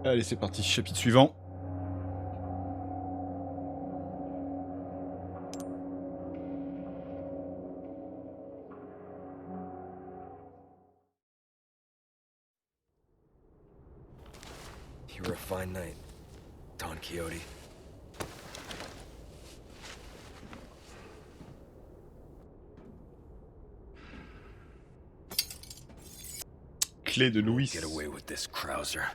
Allez, c'est parti, chapitre suivant. You were a fine knight, Don Quixote. Clé de Louis. Get away with this, Krauser.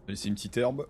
Laisser une petite herbe.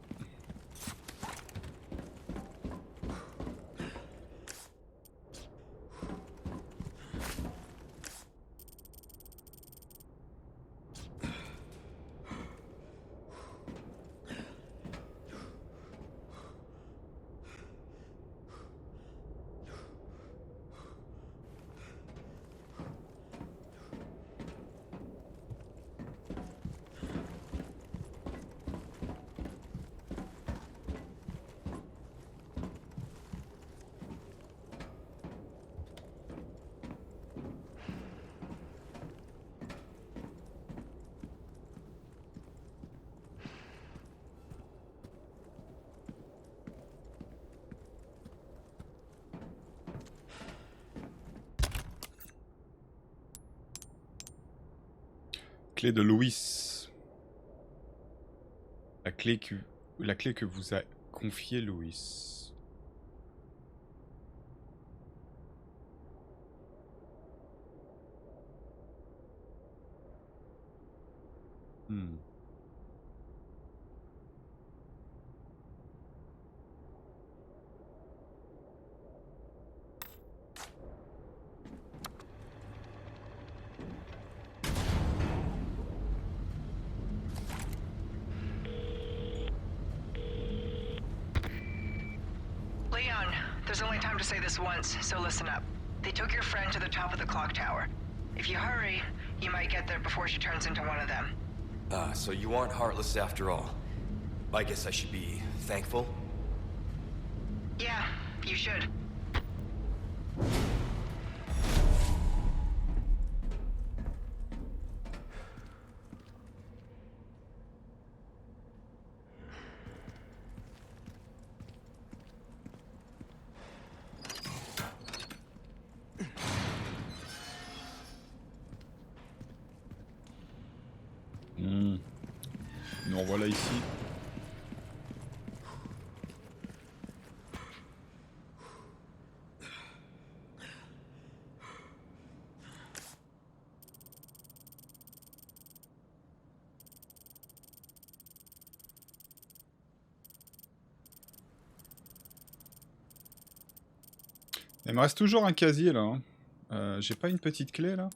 Clé de Louis. La clé que vous a confiée Louis. Hmm. Leon, there's only time to say this once, so listen up. They took your friend to the top of the clock tower. If you hurry, you might get there before she turns into one of them. So you aren't heartless after all. I guess I should be thankful? Yeah, you should. Nous revoilà ici. Il me reste toujours un casier là. Hein. J'ai pas une petite clé là?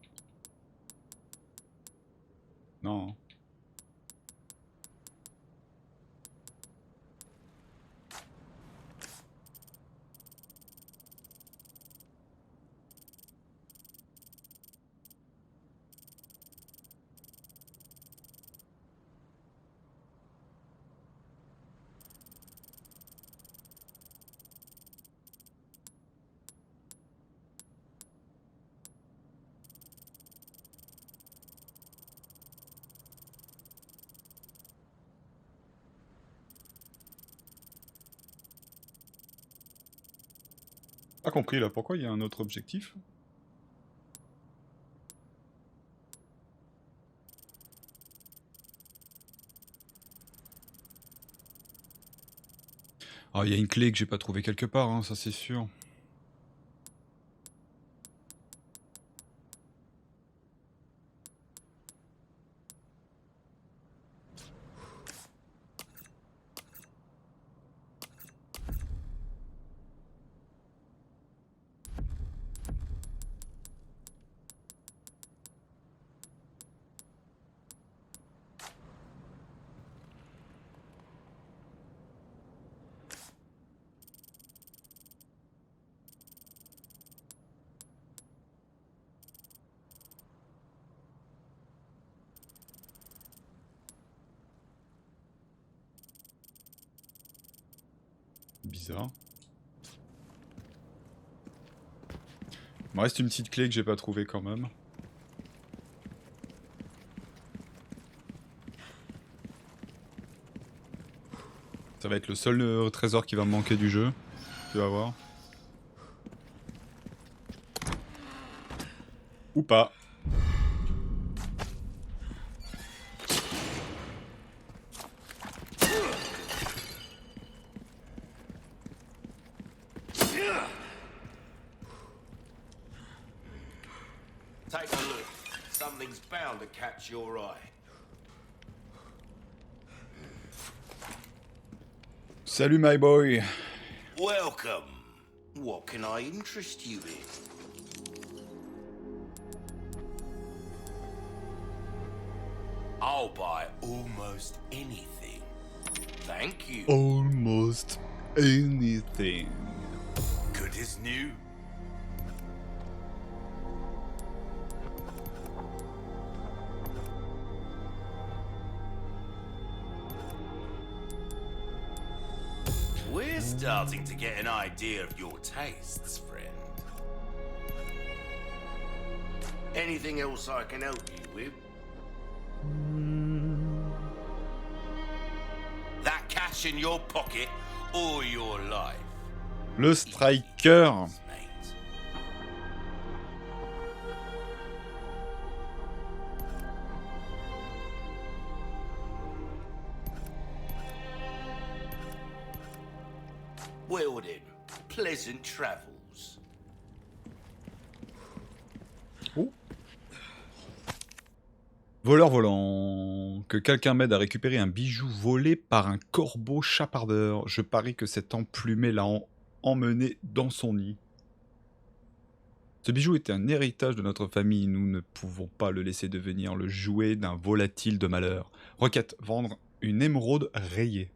Non. Pas compris là, pourquoi il y a un autre objectif? Ah, il y a une clé que j'ai pas trouvée quelque part, hein, ça c'est sûr. Bizarre. Il me reste une petite clé que j'ai pas trouvée quand même. Ça va être le seul trésor qui va me manquer du jeu. Tu vas voir. Ou pas. Take a look. Something's bound to catch your eye. Salut my boy. Welcome. What can I interest you in? I'll buy almost anything. Thank you. Almost anything. Good as new. We're starting to get an idea of your tastes, friend. Anything else I can help you with? That cash in your pocket or your life? Le striker. Mate. Well then, pleasant travels. Oh. Voleur volant. Que quelqu'un m'aide à récupérer un bijou volé par un corbeau chapardeur. Je parie que cet emplumé l'a emmené dans son nid. Ce bijou était un héritage de notre famille. Nous ne pouvons pas le laisser devenir le jouet d'un volatile de malheur. Requête. Vendre une émeraude rayée.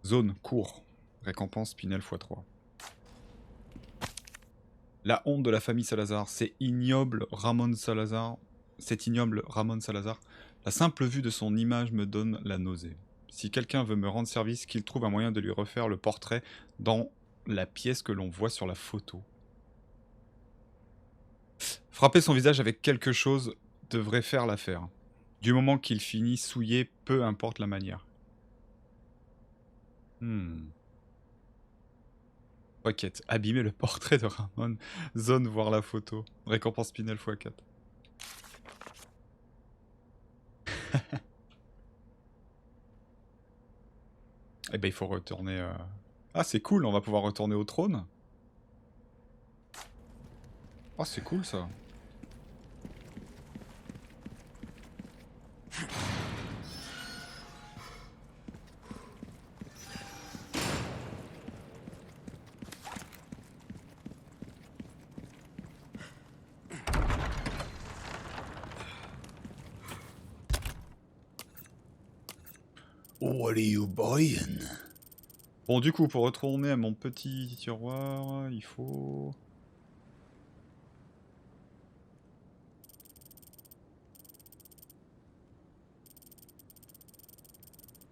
Zone. Cours. Récompense Pinel x3. La honte de la famille Salazar. C'est ignoble Ramon Salazar. Cet ignoble Ramon Salazar. La simple vue de son image me donne la nausée. Si quelqu'un veut me rendre service, qu'il trouve un moyen de lui refaire le portrait dans la pièce que l'on voit sur la photo. Frapper son visage avec quelque chose devrait faire l'affaire. Du moment qu'il finit souillé, peu importe la manière. Requête. Abîmer le portrait de Ramon. Zone voir la photo. Récompense Pinel x4. Eh ben il faut retourner... Ah c'est cool, on va pouvoir retourner au trône. Ah c'est cool ça. What are you buying? Bon du coup pour retourner à mon petit tiroir, il faut...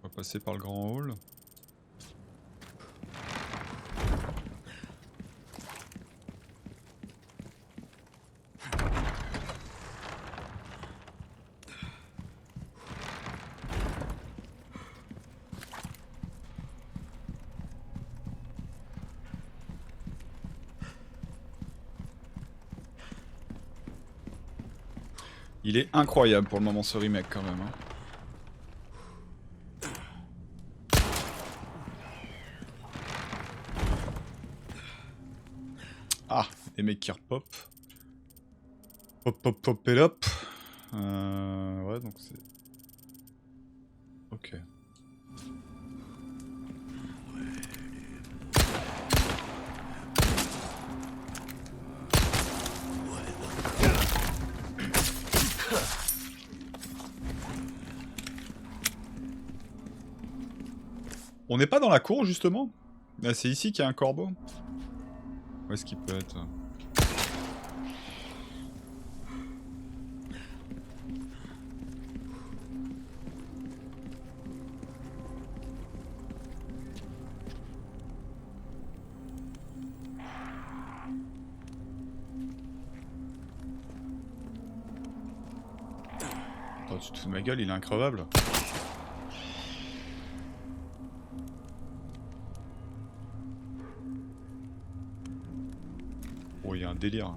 On va passer par le grand hall. Il est incroyable pour le moment ce remake quand même. Hein. Ah, des mecs qui repop. Pop, pop, pop et hop. Ouais, donc c'est... Ok. On n'est pas dans la cour, justement? Ah, c'est ici qu'il y a un corbeau? Où est-ce qu'il peut être? Attends, tu te fous de ma gueule, il est increvable. Oh, il y a un délire.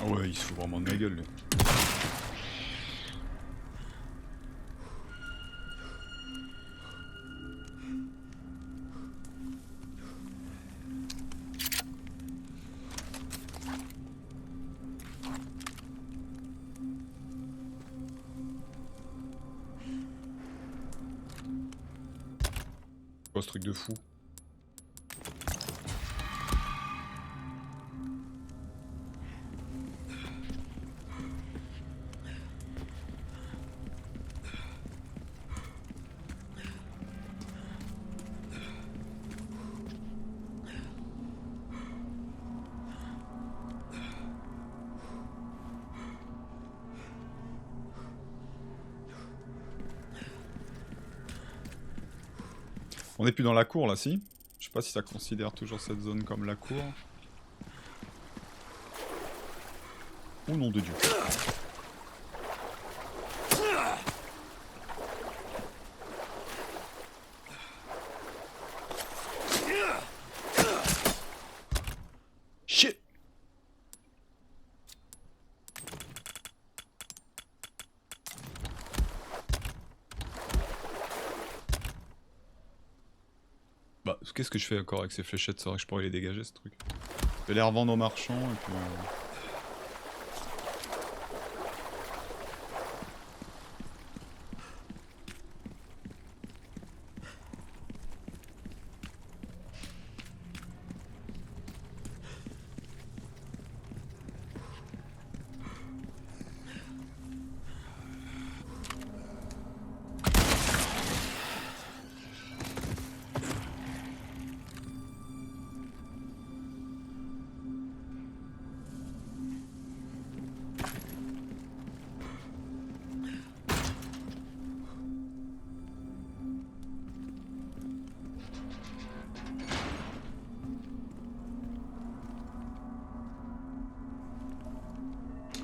Ah ouais, il se fout vraiment de ma gueule, lui. Quoi ce truc de fou? On n'est plus dans la cour là, si? Je sais pas si ça considère toujours cette zone comme la cour. Oh nom de Dieu. Shit! Bah, qu'est-ce que je fais encore avec ces fléchettes? C'est vrai que je pourrais les dégager, ce truc. Je vais les revendre aux marchands, et puis...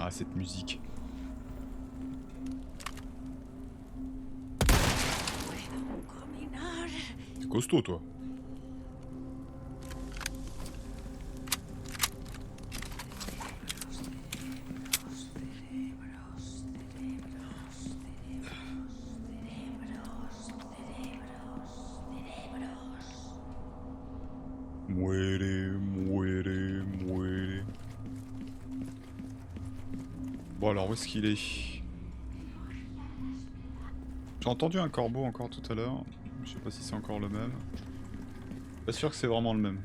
Ah, cette musique. T'es costaud, toi. Muere, muere, muere. Bon alors, où est-ce qu'il est? J'ai entendu un corbeau encore tout à l'heure. Je sais pas si c'est encore le même. Pas sûr que c'est vraiment le même.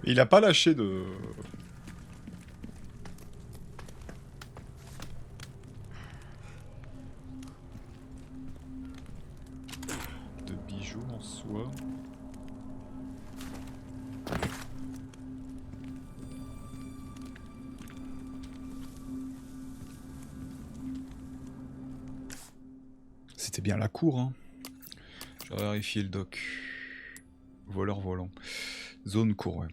Il a pas lâché de... de bijoux en soi. C'était bien la cour, hein. Je vais vérifier le doc. Voleur volant. Zone cour, ouais.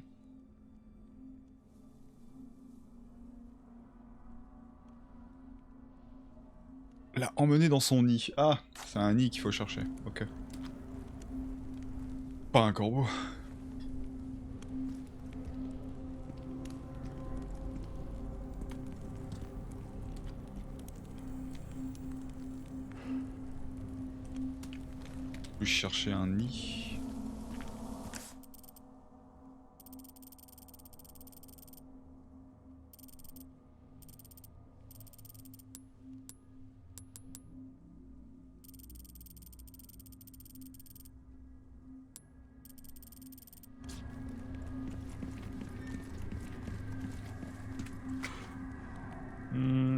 L'a emmené dans son nid. Ah, c'est un nid qu'il faut chercher. Ok. Pas un corbeau. Je chercher un nid.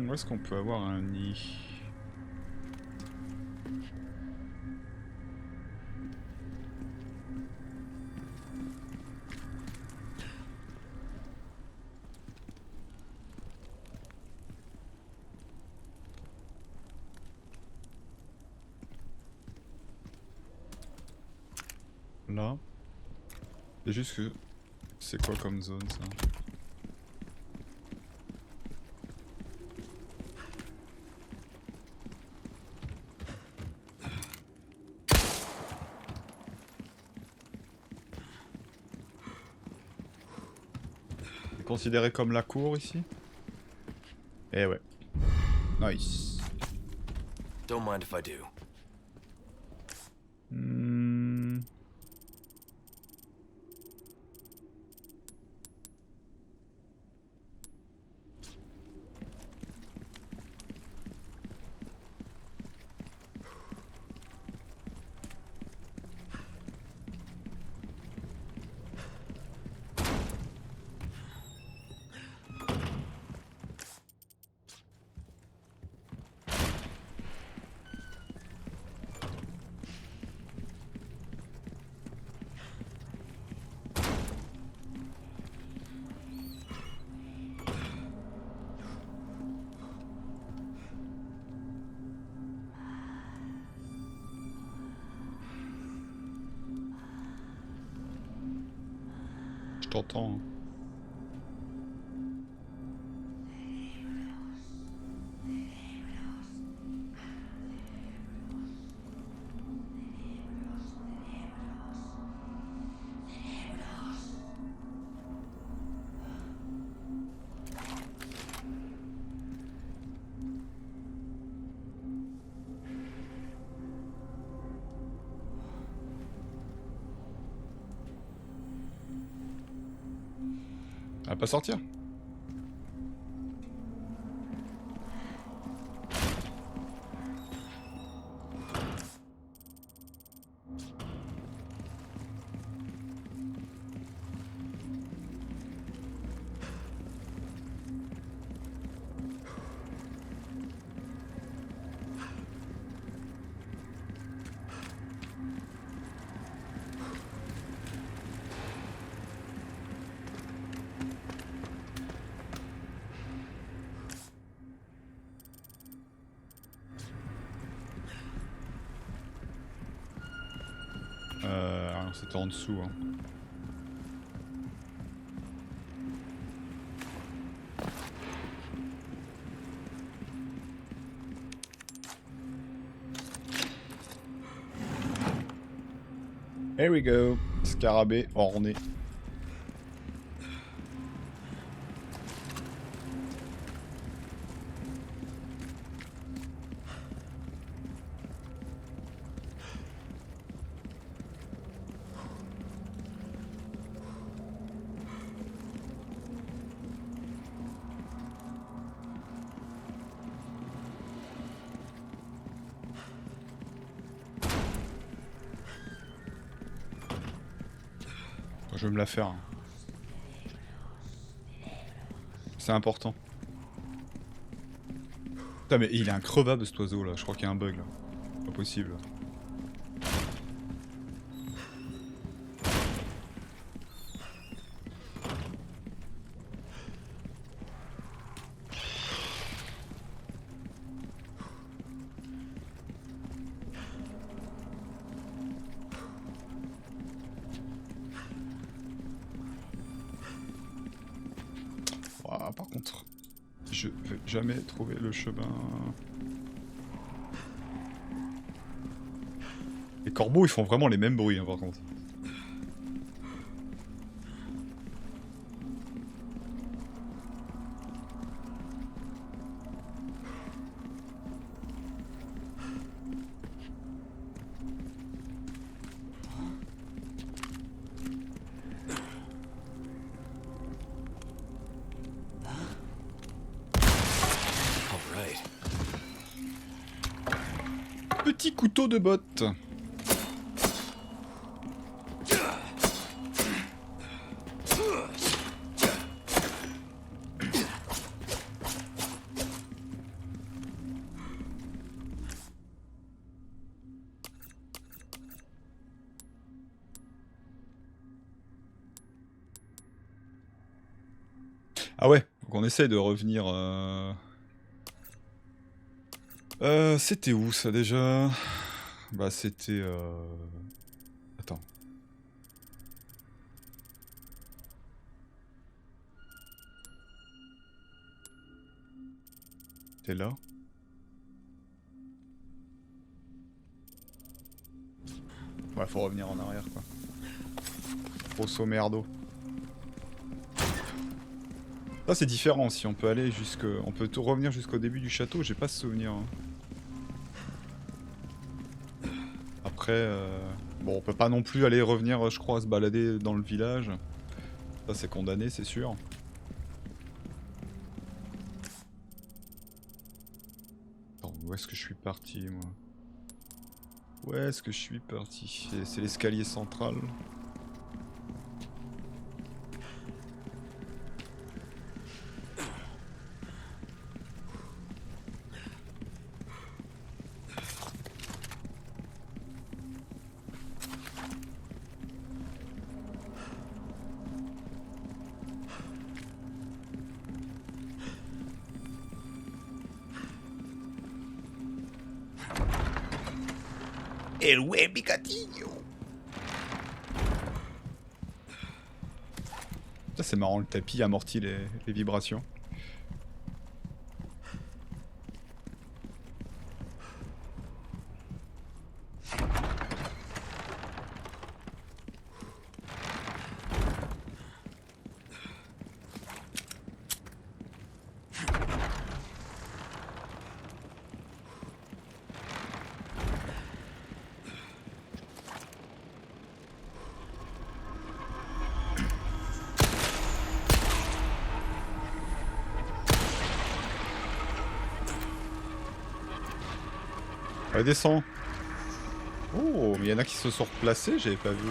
Où est-ce qu'on peut avoir un nid? Là. C'est juste que... C'est quoi comme zone ça? C'est considéré comme la cour ici? Eh ouais. Nice. Don't mind if I do. Je t'entends. Hein. Elle va pas sortir. C'était en dessous. Hein. Here we go. Scarabée orné. Je vais me la faire. Hein. C'est important. Putain mais il est increvable cet oiseau là, je crois qu'il y a un bug là. Pas possible. Ouah, par contre, je vais jamais trouver le chemin. Les corbeaux ils font vraiment les mêmes bruits hein, par contre. All right. Petit couteau de botte. Ah ouais, donc on essaie de revenir... c'était où ça déjà? Bah c'était... Attends. T'es là? Ouais, faut revenir en arrière quoi. Grosso merdo. Ça c'est différent, si on peut aller jusque... On peut tout revenir jusqu'au début du château, j'ai pas ce souvenir. Hein. Après... Bon, on peut pas non plus aller revenir, je crois, se balader dans le village. Ça c'est condamné, c'est sûr. Attends, où est-ce que je suis parti, moi? Où est-ce que je suis parti? C'est l'escalier central. El buen picatillo. Ça c'est marrant, le tapis amortit les vibrations. Allez, descends. Oh, mais il y en a qui se sont replacés, j'avais pas vu.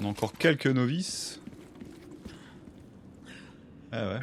On a encore quelques novices. Ah ouais.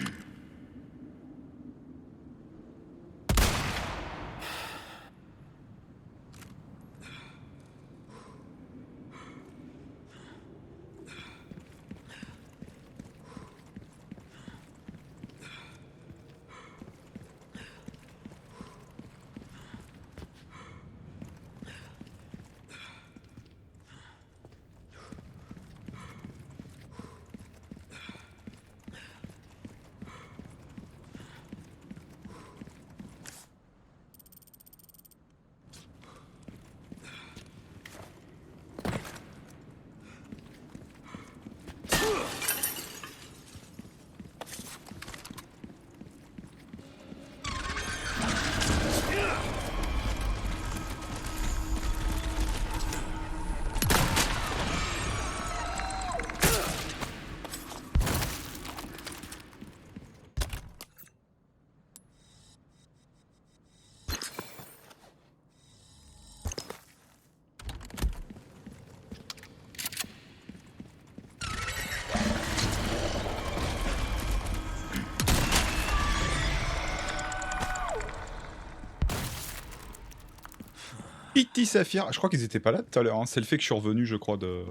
Pity Saphir. Je crois qu'ils étaient pas là tout à l'heure. Hein. C'est le fait que je suis revenu, je crois, de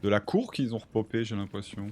la cour qu'ils ont repopé, j'ai l'impression.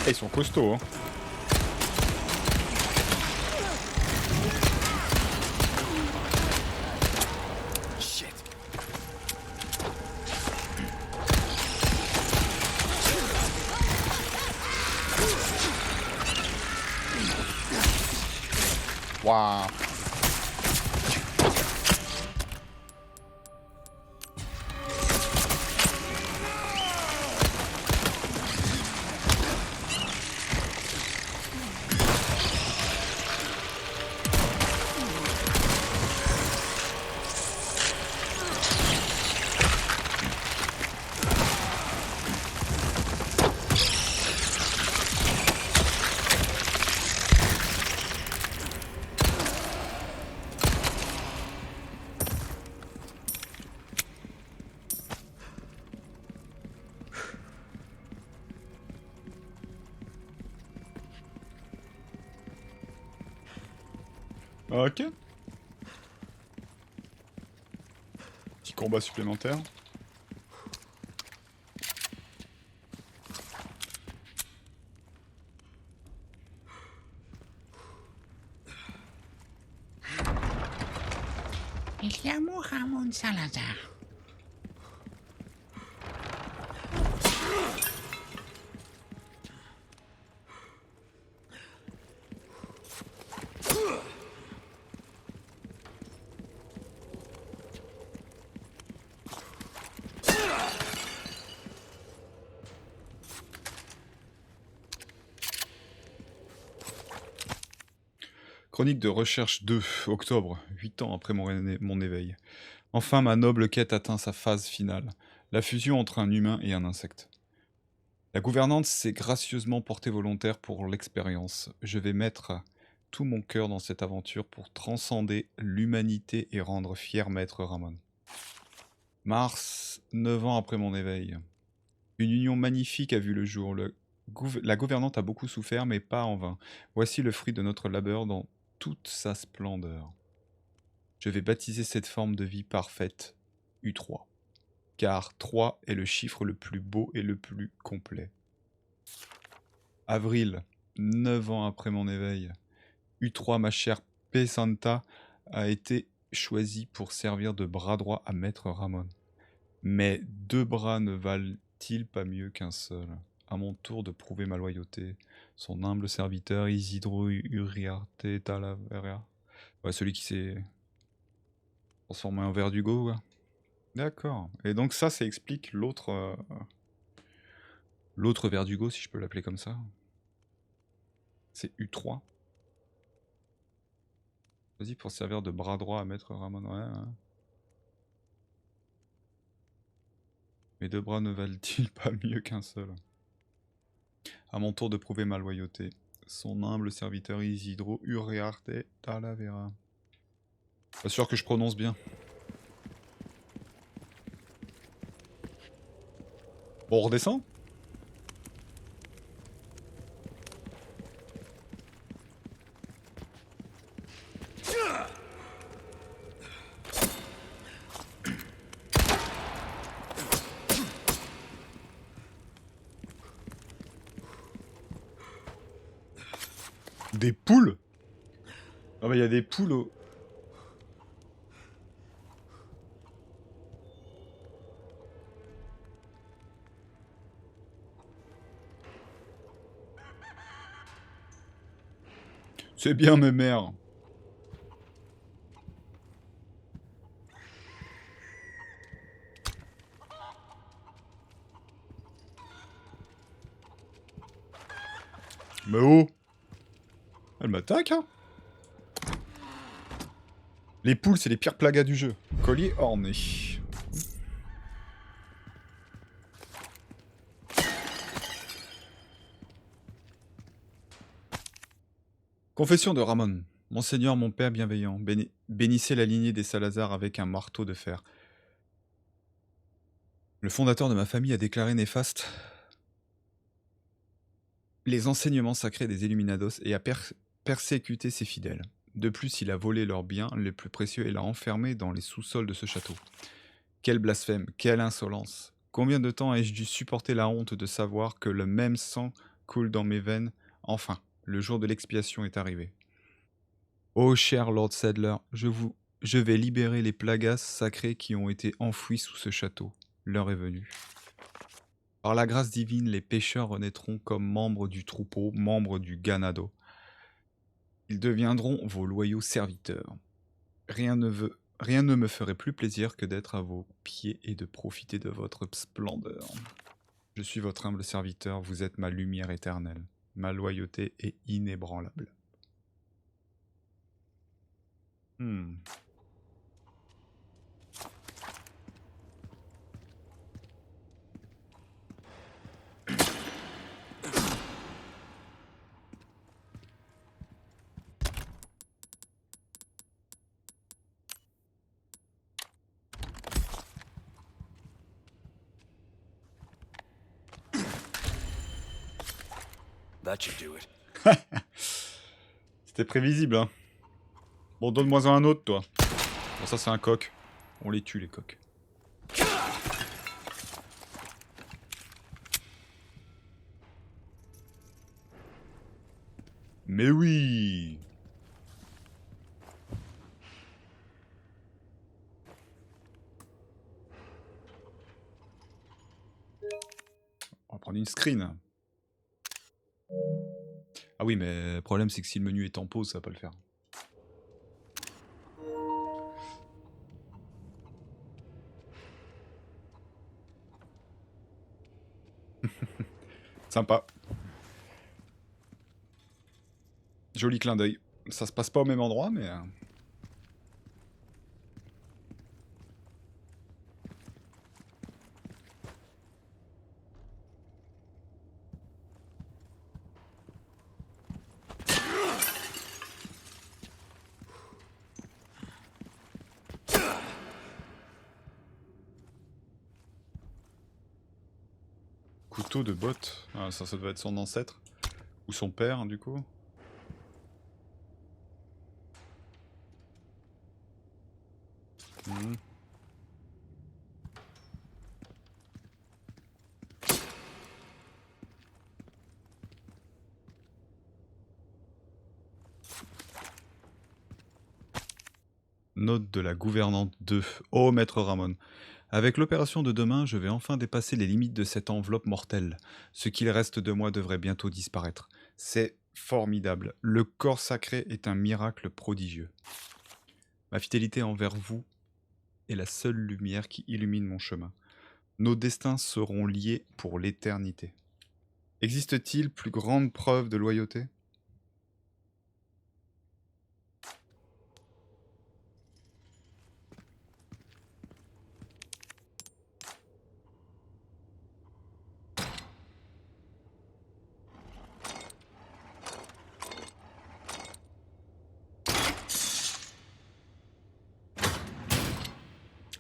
Eh, ils sont costauds, hein. Waouh. Ok. Petit combat supplémentaire. Me llamo Ramón Salazar. Chronique de recherche 2, octobre, 8 ans après mon éveil. Enfin, ma noble quête atteint sa phase finale, la fusion entre un humain et un insecte. La gouvernante s'est gracieusement portée volontaire pour l'expérience. Je vais mettre tout mon cœur dans cette aventure pour transcender l'humanité et rendre fier Maître Ramon. Mars, 9 ans après mon éveil. Une union magnifique a vu le jour. La gouvernante a beaucoup souffert, mais pas en vain. Voici le fruit de notre labeur dans toute sa splendeur. Je vais baptiser cette forme de vie parfaite U3, car 3 est le chiffre le plus beau et le plus complet. Avril, 9 ans après mon éveil. U3, ma chère Pesanta, a été choisie pour servir de bras droit à Maître Ramon. Mais 2 bras ne valent-ils pas mieux qu'un seul? À mon tour de prouver ma loyauté. Son humble serviteur Isidro Uriarte Talavera. Ouais, celui qui s'est transformé en Verdugo. Ouais. D'accord. Et donc ça explique l'autre Verdugo, si je peux l'appeler comme ça. C'est U3. Vas-y, pour servir de bras droit à Maître Ramon. Ouais, ouais. Mes 2 bras ne valent-ils pas mieux qu'un seul? À mon tour de prouver ma loyauté. Son humble serviteur Isidro Uriarte Talavera. Pas sûr que je prononce bien. Bon, on redescend? Des poules? Ah bah il y a des poules au... C'est bien, mes mères. Mais oh! Elle m'attaque, hein? Les poules, c'est les pires plagas du jeu. Collier orné. Confession de Ramon. Monseigneur, mon père bienveillant, bénissez la lignée des Salazar avec un marteau de fer. Le fondateur de ma famille a déclaré néfaste les enseignements sacrés des Illuminados et a persécuté ses fidèles. De plus, il a volé leurs biens les plus précieux et l'a enfermé dans les sous-sols de ce château. Quel blasphème, quelle insolence! Combien de temps ai-je dû supporter la honte de savoir que le même sang coule dans mes veines? Enfin, le jour de l'expiation est arrivé. Oh cher Lord Sadler, je vais libérer les plagas sacrés qui ont été enfouis sous ce château. L'heure est venue. Par la grâce divine, les pécheurs renaîtront comme membres du troupeau, membres du ganado. Ils deviendront vos loyaux serviteurs. Rien ne me ferait plus plaisir que d'être à vos pieds et de profiter de votre splendeur. Je suis votre humble serviteur, vous êtes ma lumière éternelle. Ma loyauté est inébranlable. That should do it. C'était prévisible, hein. Bon, donne-moi un autre, toi. Bon, ça, c'est un coq. On les tue, les coqs. Mais oui! On va prendre une screen. Ah oui, mais le problème, c'est que si le menu est en pause, ça va pas le faire. Sympa. Joli clin d'œil. Ça se passe pas au même endroit, mais... Couteau de botte. Ah, ça doit être son ancêtre. Ou son père, du coup. Mhm. Note de la gouvernante 2. Oh, maître Ramon. Avec l'opération de demain, je vais enfin dépasser les limites de cette enveloppe mortelle. Ce qu'il reste de moi devrait bientôt disparaître. C'est formidable. Le corps sacré est un miracle prodigieux. Ma fidélité envers vous est la seule lumière qui illumine mon chemin. Nos destins seront liés pour l'éternité. Existe-t-il plus grande preuve de loyauté ?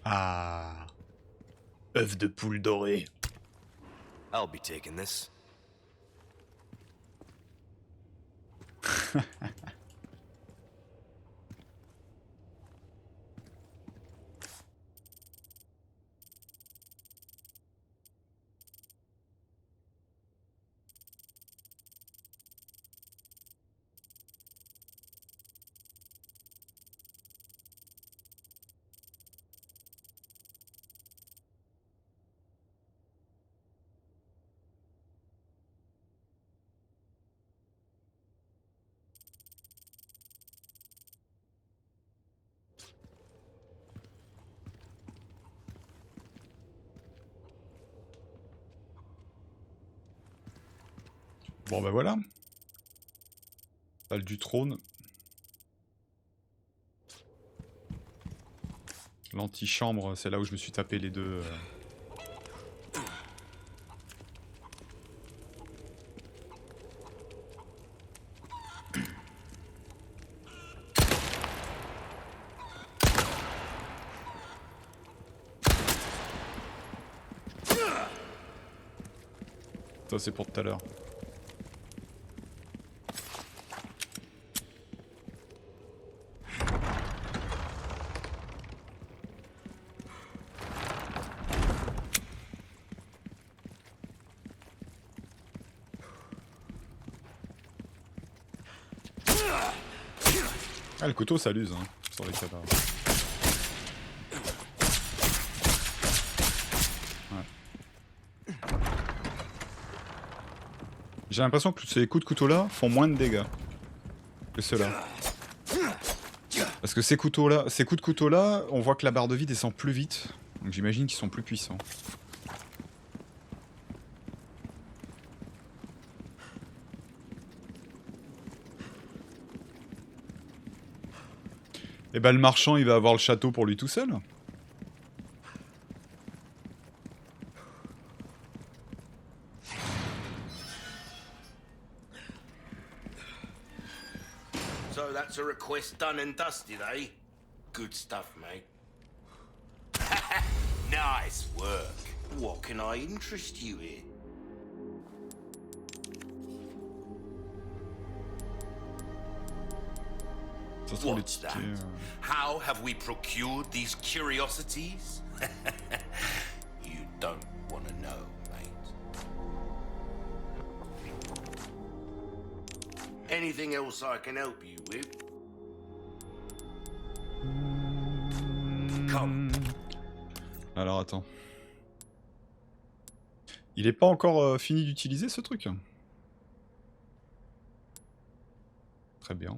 Ah, œuf de poule doré. I'll be taking this. Bon bah voilà. Salle du trône. L'antichambre, c'est là où je me suis tapé les deux. Ça c'est pour tout à l'heure. Ah, le couteau ça l'use hein, sur les cadavres. Ouais. J'ai l'impression que ces coups de couteau là font moins de dégâts que ceux-là. Parce que ces coups de couteau là, on voit que la barre de vie descend plus vite. Donc j'imagine qu'ils sont plus puissants. Et bah le marchand il va avoir le château pour lui tout seul. So that's a request done and dusted, eh? Good stuff, mate. Nice work. What can I interest you in? Ça se trouve les What's tickets. that? How have we procured these curiosities? You don't want to know, mate. Anything else I can help you with? Come. Alors attends. Il est pas encore fini d'utiliser ce truc. Très bien.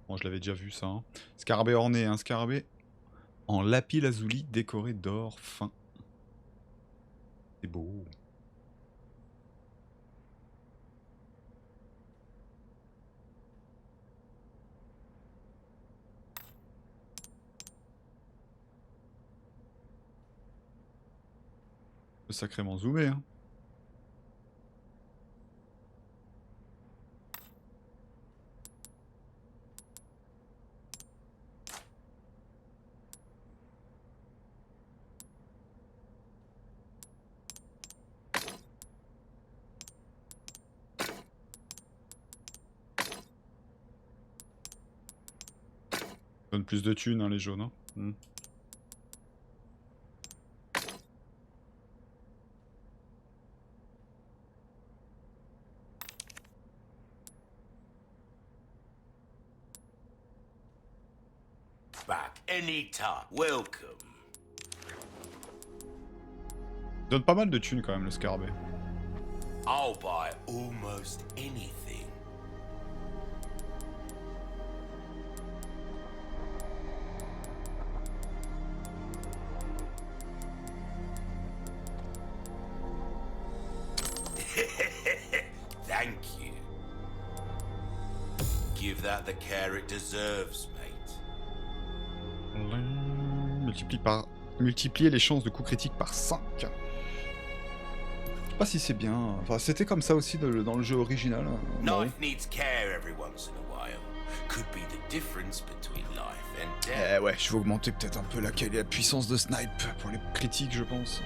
Bon, je l'avais déjà vu ça. Hein. Scarabée orné, un scarabée en lapis lazuli décoré d'or fin. C'est beau. Sacrément zoomé, hein. Donne plus de thunes, hein, les jaunes. Hein. Hmm. Back anytime. Welcome. Donne pas mal de thunes quand même, le scarabée. I'll buy almost anything. Thank you. Give that the care it deserves, mate. Multiplier les chances de coup critique par 5. Je sais pas si c'est bien. Enfin, c'était comme ça aussi dans le jeu original. Bon. Knife needs care every once in a while. Could be the difference between life and death. Eh ouais, je vais augmenter peut-être un peu la puissance de snipe pour les critiques, je pense.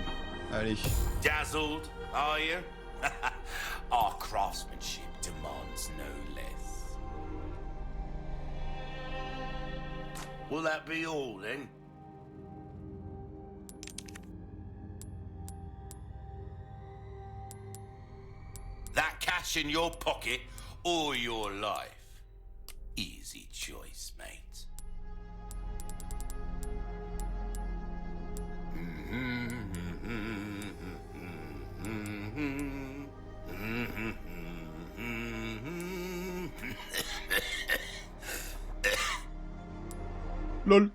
Allez. Dazzled, are you? Our craftsmanship demands no less. Will that be all then? That cash in your pocket or your life? Easy choice, mate. LOL.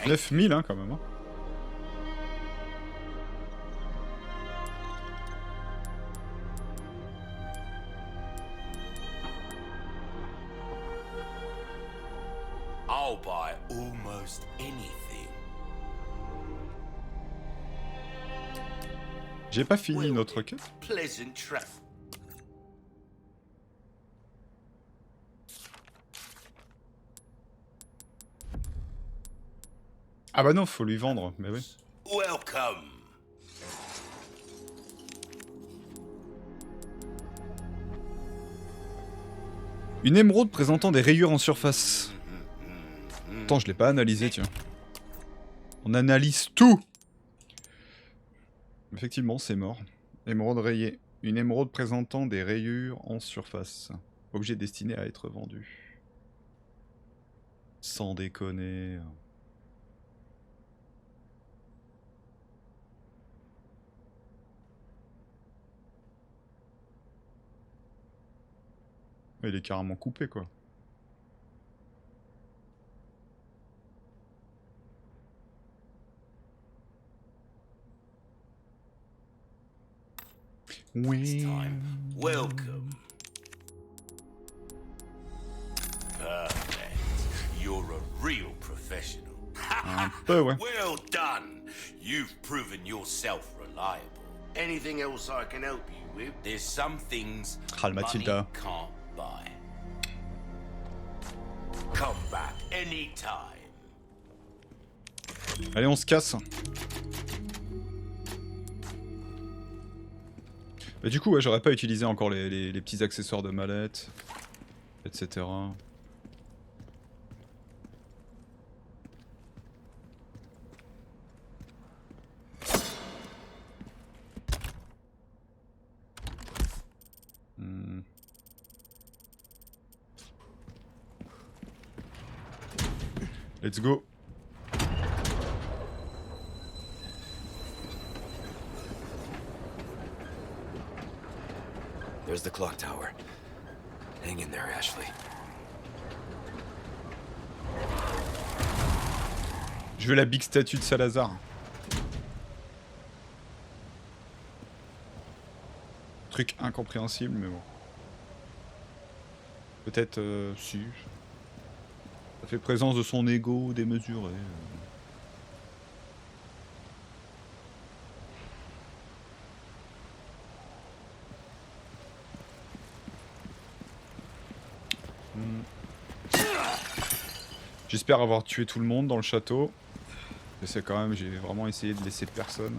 9000 hein, quand même. Hein. I'll buy almost anything. J'ai pas fini notre quête. Pleasant travel. Ah bah non, faut lui vendre, mais oui. Welcome. Une émeraude présentant des rayures en surface. Attends, je l'ai pas analysé, tiens. On analyse tout. Effectivement, c'est mort. Émeraude rayée. Une émeraude présentant des rayures en surface. Objet destiné à être vendu. Sans déconner. Il est carrément coupé, quoi. Oui. Welcome. Perfect. You're a real professional. Un peu, ouais. Well done. You've proven yourself reliable. Anything else I can help you with? There's some things Ah, le money Mathilda. can't buy. Come back anytime. Allez, on se casse. Bah, du coup, ouais, j'aurais pas utilisé encore les petits accessoires de mallette, etc. Let's go. There's the clock tower. Hang in there, Ashley. Je veux la big statue de Salazar. Truc incompréhensible, mais bon. Peut-être, si. Ça fait présence de son ego démesuré. J'espère avoir tué tout le monde dans le château. Et c'est quand même, j'ai vraiment essayé de laisser personne.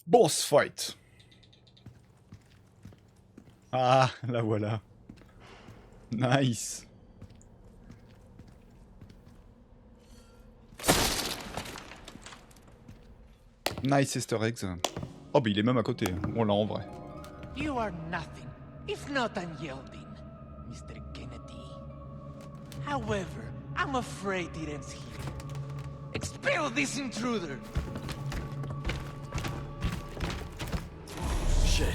Boss fight. Ah, la voilà. Nice. Nice Easter eggs. Oh, bah il est même à côté. On l'a en vrai. You are nothing, if not unyielding, Mr. Kennedy. However, I'm afraid it ends here. Expel this intruder! Shit.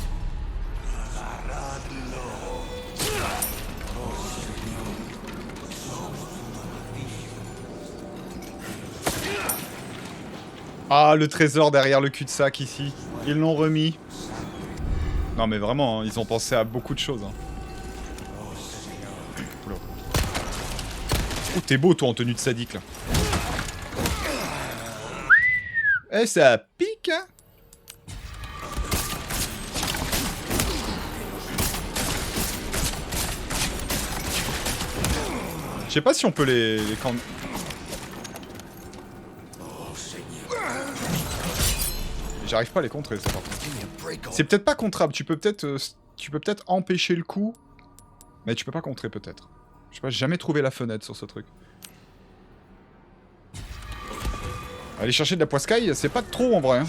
Ah, le trésor derrière le cul-de-sac ici. Ils l'ont remis. Non mais vraiment, hein, ils ont pensé à beaucoup de choses. Hein. Oula. Oh, t'es beau toi en tenue de sadique là. Eh, ça pique hein. sais pas si on peut les J'arrive pas à les contrer, ça par contre. C'est peut-être pas contrable, tu peux peut-être empêcher le coup, mais tu peux pas contrer peut-être. Je sais pas, j'ai jamais trouvé la fenêtre sur ce truc. Aller chercher de la poiscaille, c'est pas trop en vrai. Hein.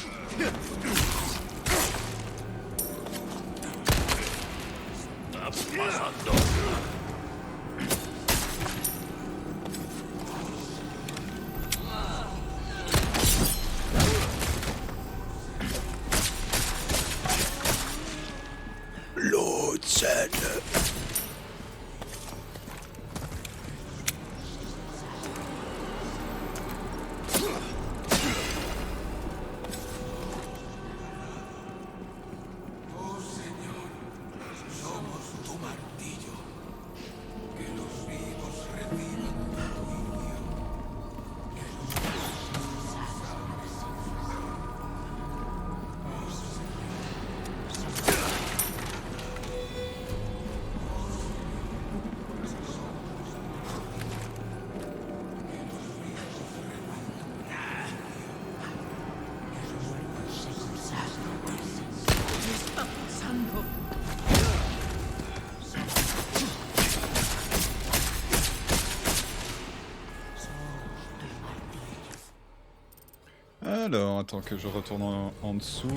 Alors, attends que je retourne en dessous.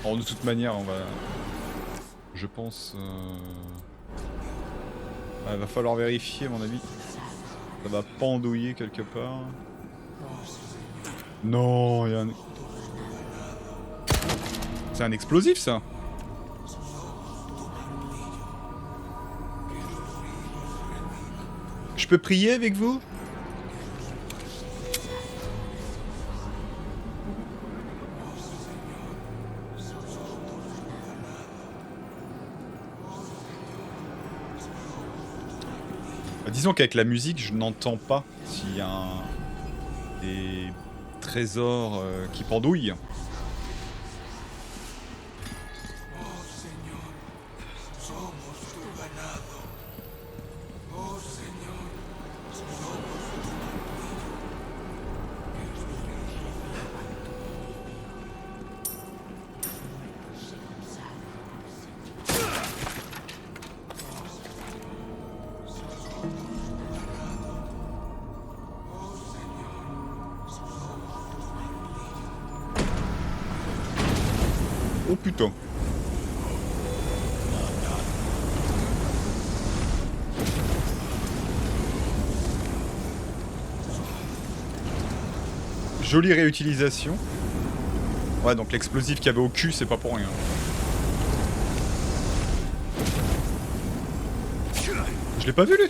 Alors, de toute manière, on va... Je pense... Il va falloir vérifier, à mon avis. Ça va pendouiller quelque part. Non, il y a un... C'est un explosif, ça. Je peux prier avec vous ? Disons qu'avec la musique, je n'entends pas s'il y a des trésors qui pendouillent. Oh putain. Jolie réutilisation. Ouais, donc l'explosif qu'il y avait au cul, c'est pas pour rien. Je l'ai pas vu, lui.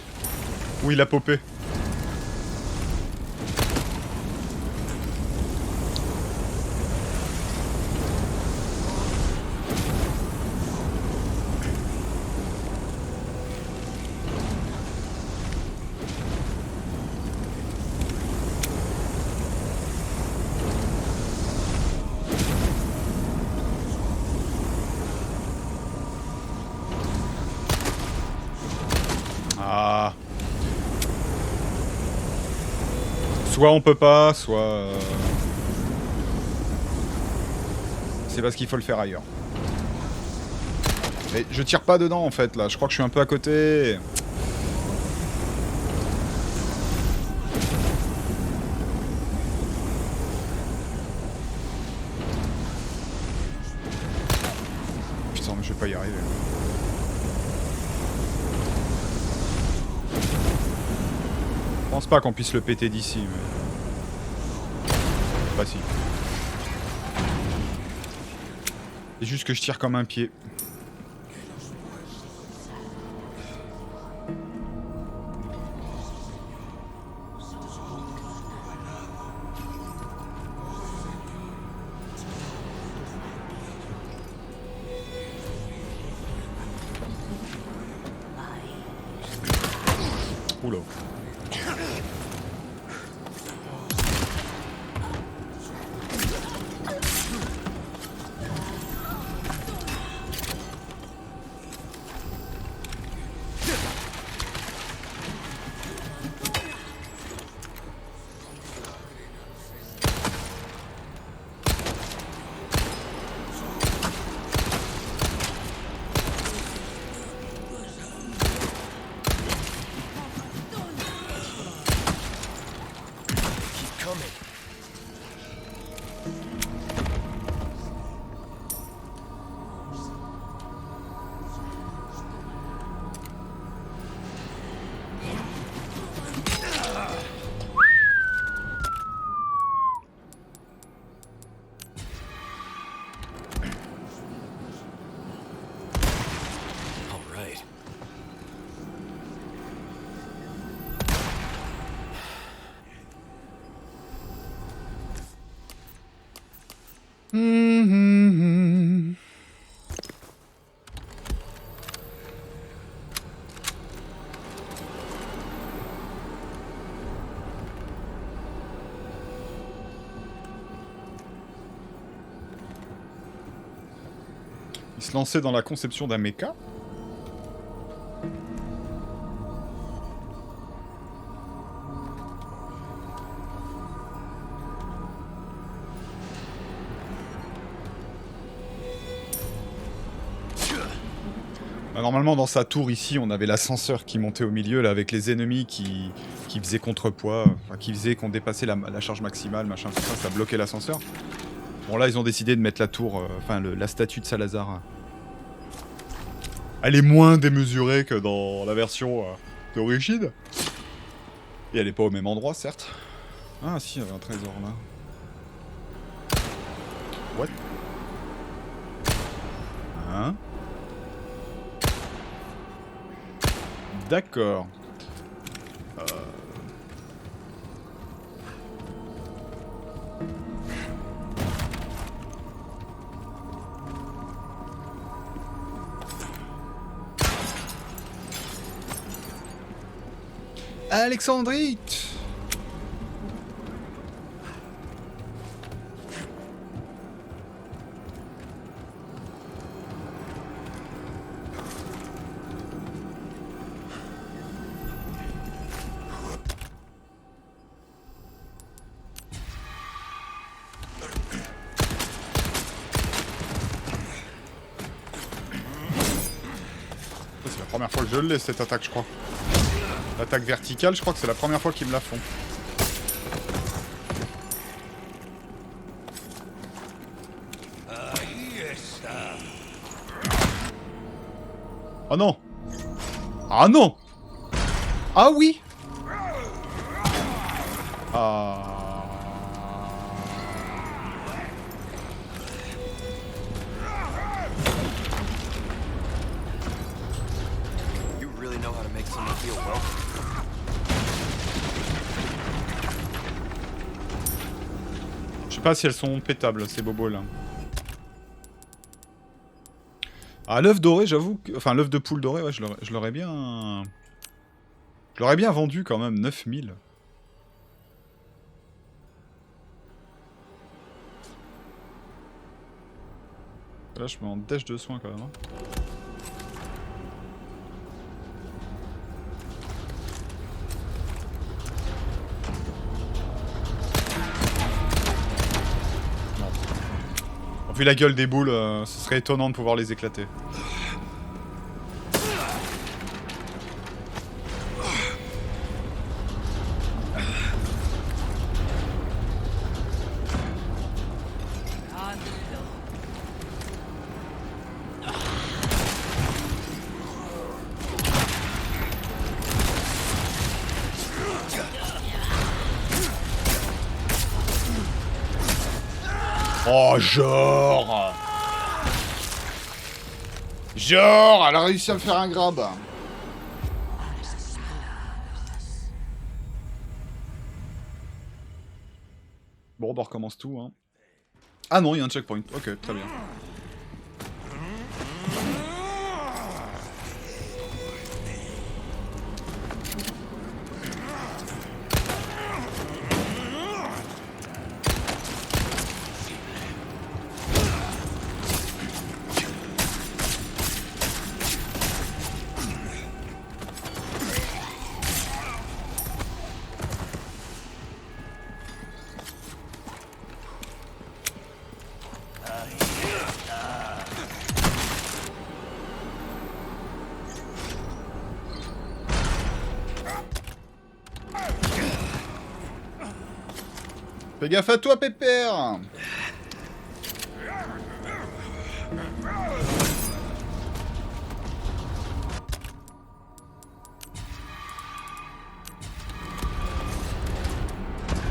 Où il a popé. Ah. Soit on peut pas, soit... C'est parce qu'il faut le faire ailleurs. Mais je tire pas dedans en fait là, je crois que je suis un peu à côté. Putain mais je vais pas y arriver. Je pense pas qu'on puisse le péter d'ici, mais... Bah si. C'est juste que je tire comme un pied. Oula. Il se lançait dans la conception d'un mecha. Bah, normalement, dans sa tour ici, on avait l'ascenseur qui montait au milieu, là, avec les ennemis qui faisaient contrepoids, enfin, qui faisaient qu'on dépassait la charge maximale, machin, tout ça, ça bloquait l'ascenseur. Bon, là, ils ont décidé de mettre la tour, la statue de Salazar. Elle est moins démesurée que dans la version d'origine. Et elle est pas au même endroit, certes. Ah, si, il y avait un trésor, là. What? Hein? D'accord. Alexandrite. C'est la première fois que je l'ai, cette attaque, je crois. L'attaque verticale, je crois que c'est la première fois qu'ils me la font. Oh non! Ah non! Ah oui! Ah... You really know how to make someone feel welcome. Je sais pas si elles sont pétables, ces bobos là. Ah, l'œuf doré, j'avoue que... Enfin, l'œuf de poule doré, ouais, je l'aurais bien... Je l'aurais bien vendu quand même, 9000. Là, je me mets en dèche de soins quand même. Hein. Vu la gueule des boules, ce serait étonnant de pouvoir les éclater. Oh, genre! Genre, elle a réussi à me faire un grab. Bon, bah, on recommence tout, hein. Ah non, il y a un checkpoint. Ok, très bien. Fais gaffe à toi, Pépère!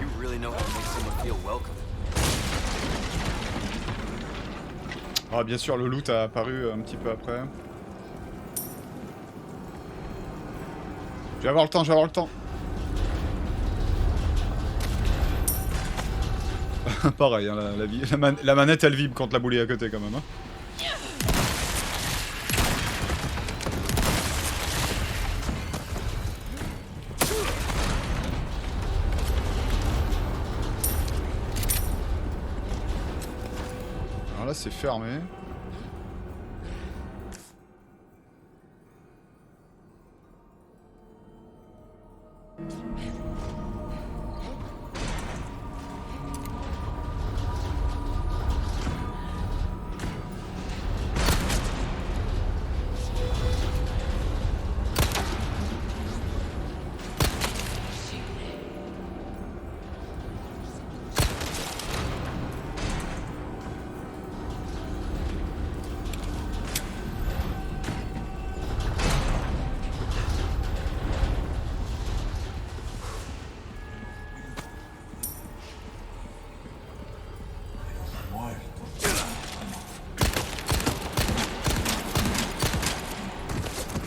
You really know how to make someone feel welcome. Ah, bien sûr, le loot a apparu un petit peu après. Je vais avoir le temps, je vais avoir le temps. Pareil, hein, la manette elle vibre quand la boule est à côté quand même. Hein. Alors là c'est fermé.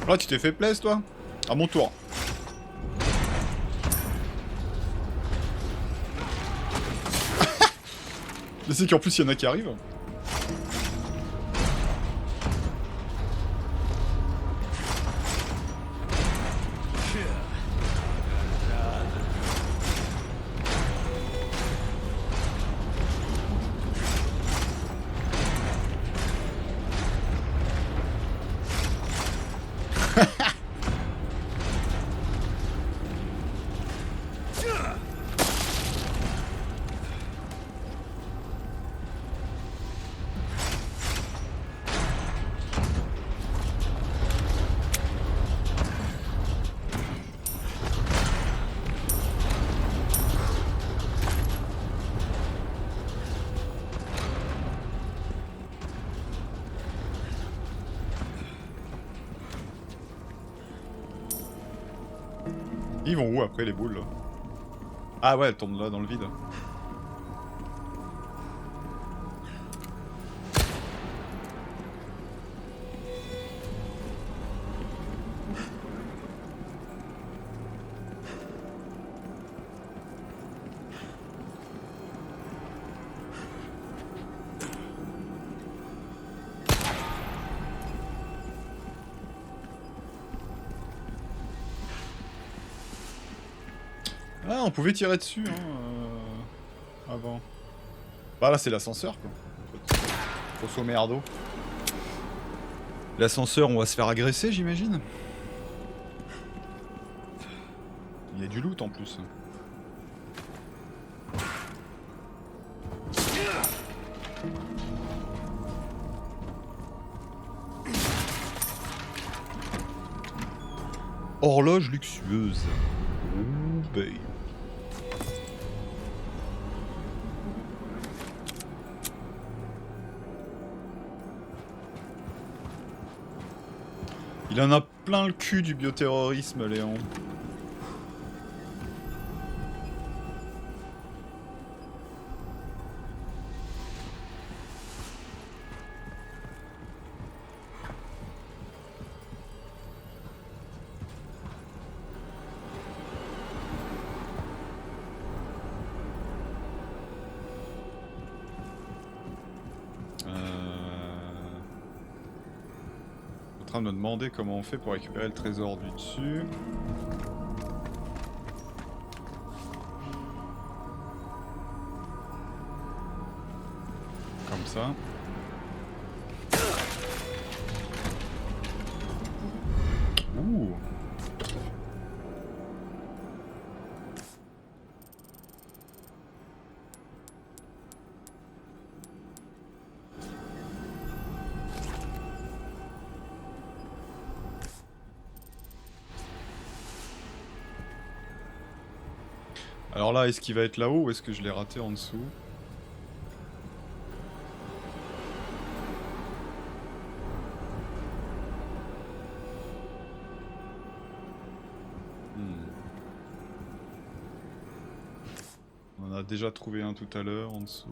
Là tu t'es fait plaisir toi. À mon tour. Je sais qu'en plus il y en a qui arrivent. Ils vont où après les boules là? Ah ouais, elles tombent là dans le vide. Ah, on pouvait tirer dessus, hein, avant. Bah là, c'est l'ascenseur, quoi. Grosso merdo. L'ascenseur, on va se faire agresser, j'imagine. Il y a du loot, en plus. Horloge luxueuse. Oh, babe. Il en a plein le cul du bioterrorisme, Léon. En train de me demander comment on fait pour récupérer le trésor du dessus. Comme ça. Ouh. Alors là, est-ce qu'il va être là-haut ou est-ce que je l'ai raté en dessous? On en a déjà trouvé un tout à l'heure en dessous.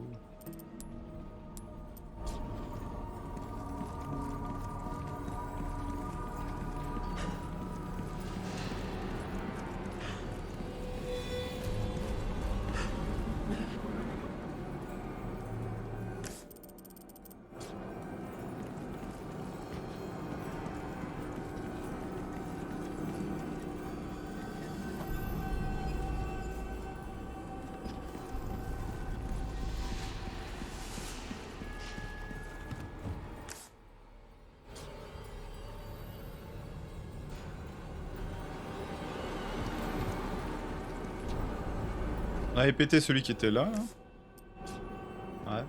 On avait pété celui qui était là. Ouais.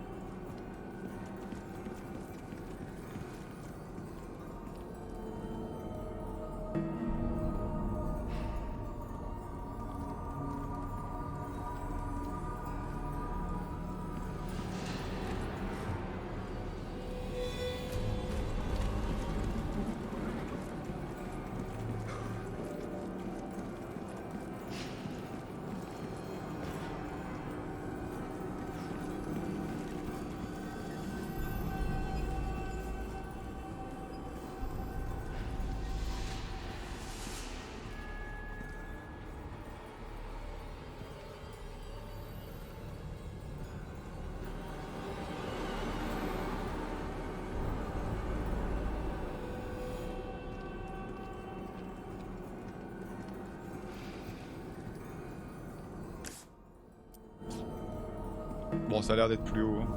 Bon, ça a l'air d'être plus haut. Hein.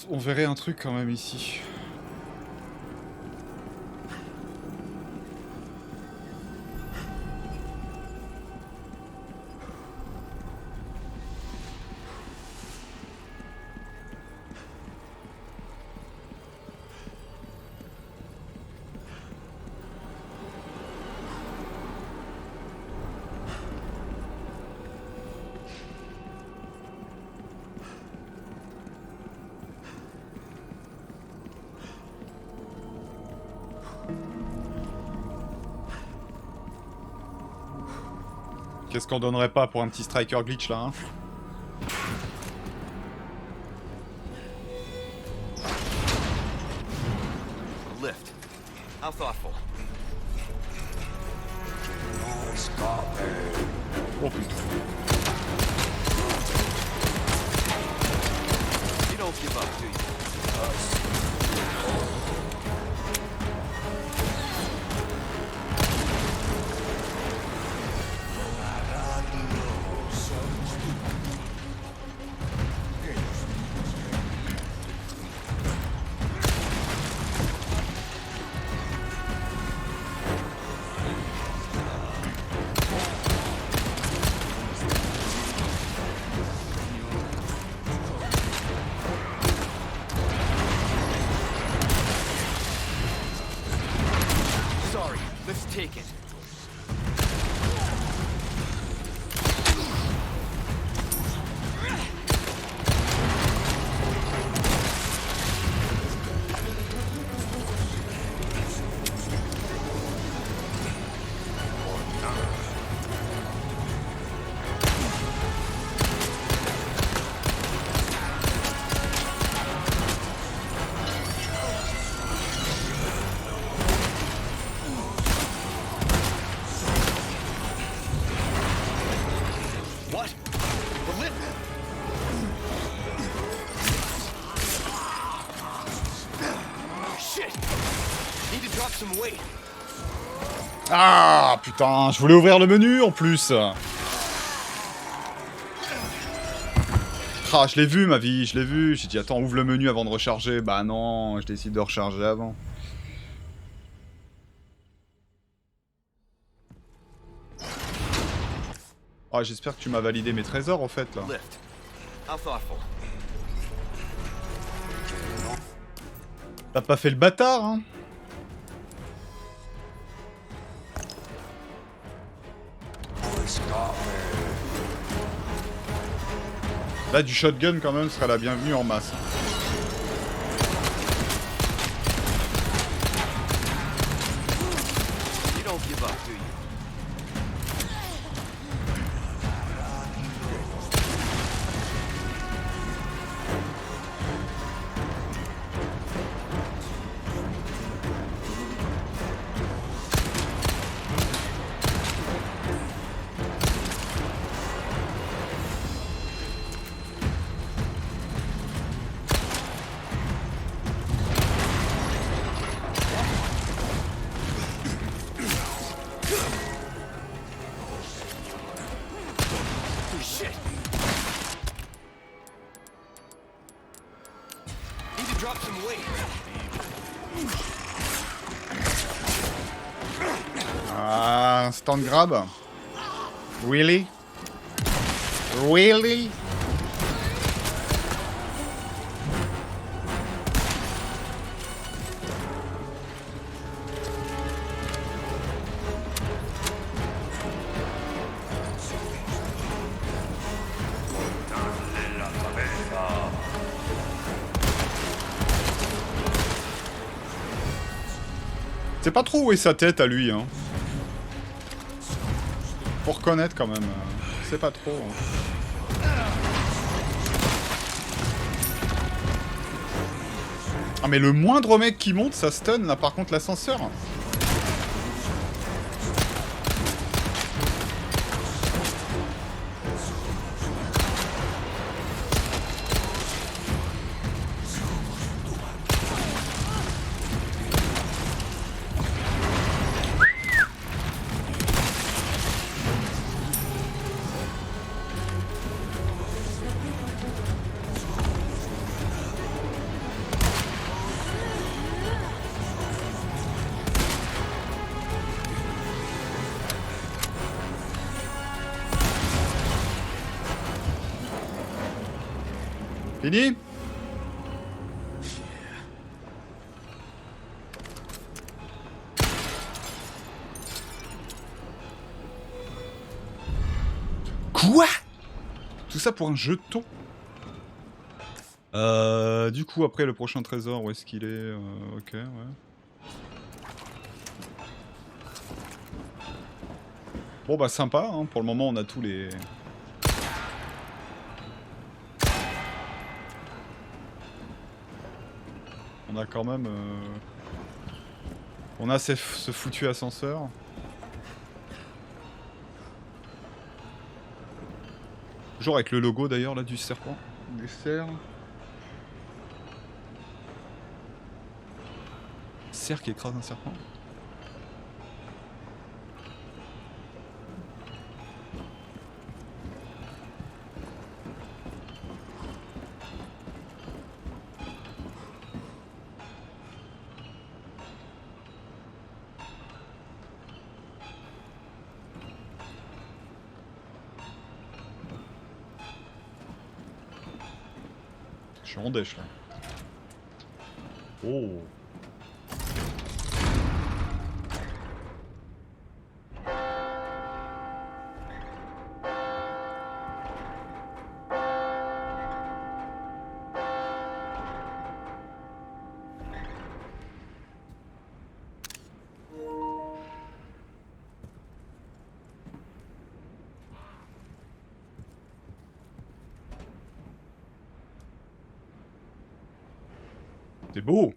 On verrait un truc quand même ici. Qu'est-ce qu'on donnerait pas pour un petit striker glitch là, hein? Lift. How thoughtful. Oh putain. You don't give up, do you? Sorry, let's take it. What? The lift? Shit! Need to drop some weight. Ah putain, je voulais ouvrir le menu en plus. Ah, je l'ai vu ma vie, je l'ai vu. J'ai dit attends, ouvre le menu avant de recharger. Bah non, je décide de recharger avant. Oh, j'espère que tu m'as validé mes trésors en fait là. Lift. How thoughtful. T'as pas fait le bâtard hein. Là du shotgun quand même serait la bienvenue en masse. You don't give up, do you? drop some weight. Ah, un stand grab. Really? Really? C'est pas trop où est sa tête à lui, hein. Faut reconnaître quand même. C'est pas trop. Hein. Ah mais le moindre mec qui monte, ça stun là par contre l'ascenseur. Fini? Quoi? Tout ça pour un jeton? Du coup, après le prochain trésor, où est-ce qu'il est, ok, ouais. Bon bah sympa, hein. Pour le moment on a tous les... On a quand même... On a ce foutu ascenseur. Toujours avec le logo d'ailleurs là du serpent. Du cerf. Cerf qui écrase un serpent. Je suis en dèche là. Oh. C'est beau.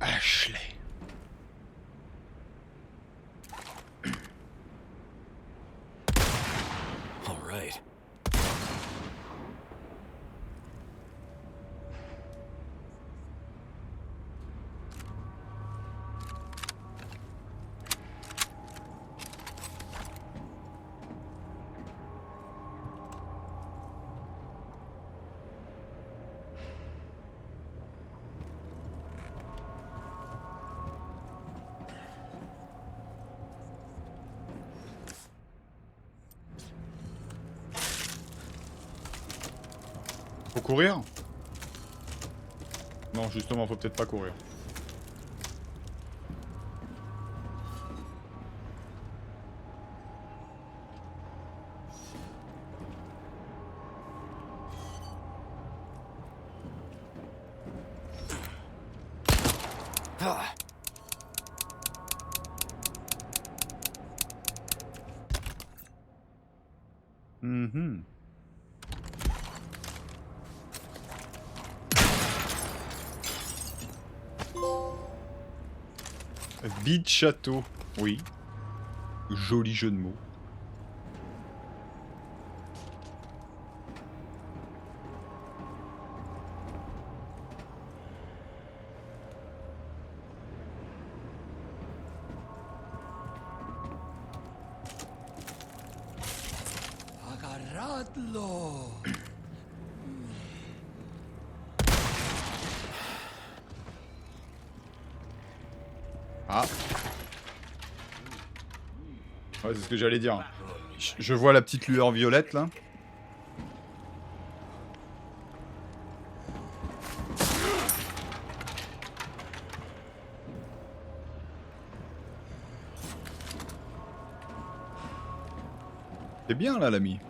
Ashley. All right. Faut courir? Non, justement, faut peut-être pas courir. Mhm. Vide château. Oui. Joli jeu de mots. Agarradlo. Ah. Ouais, c'est ce que j'allais dire. Je vois la petite lueur violette là. C'est bien là l'ami.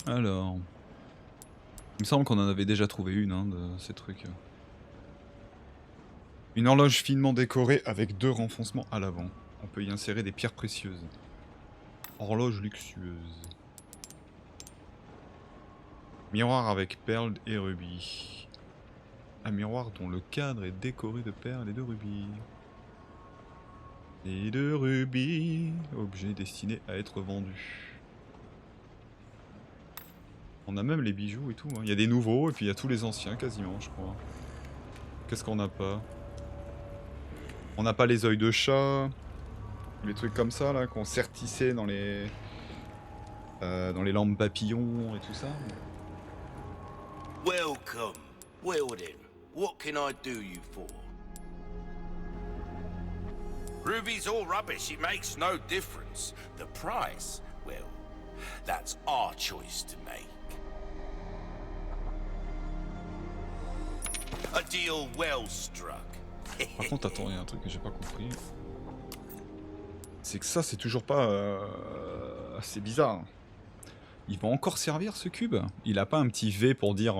Alors... Il me semble qu'on en avait déjà trouvé une hein, de ces trucs. Une horloge finement décorée avec 2 renfoncements à l'avant. On peut y insérer des pierres précieuses. Horloge luxueuse. Miroir avec perles et rubis. Un miroir dont le cadre est décoré de perles et de rubis. Et de rubis. Objet destiné à être vendu. On a même les bijoux et tout. Hein. Il y a des nouveaux et puis il y a tous les anciens quasiment, je crois. Qu'est-ce qu'on n'a pas? On n'a pas les yeux de chat. Les trucs comme ça là qu'on sertissait dans les lampes papillons et tout ça. Welcome. Well then, what can I do you for? Ruby's all rubbish, it makes no difference. The price, well, that's our choice to make. A deal well struck. Par contre, attends, il y a un truc que j'ai pas compris. C'est que ça, c'est toujours pas... C'est bizarre. Il va encore servir ce cube? Il a pas un petit V pour dire...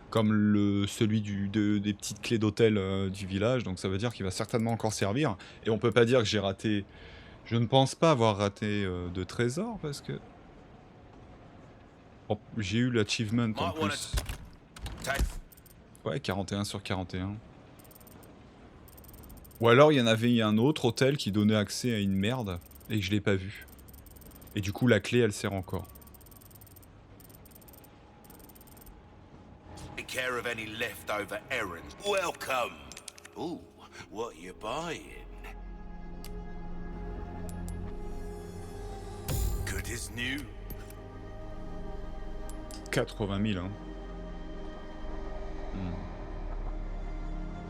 comme celui des petites clés d'hôtel du village, donc ça veut dire qu'il va certainement encore servir. Et on peut pas dire que j'ai raté... Je ne pense pas avoir raté de trésor, parce que... Oh, j'ai eu l'achievement en plus. Ouais, 41 sur 41. Ou alors il y en avait un autre hôtel qui donnait accès à une merde, et que je l'ai pas vu. Et du coup la clé elle sert encore. Take care of any leftover errands. Welcome. Ooh, what you buying? Good as new. 80 000 hein.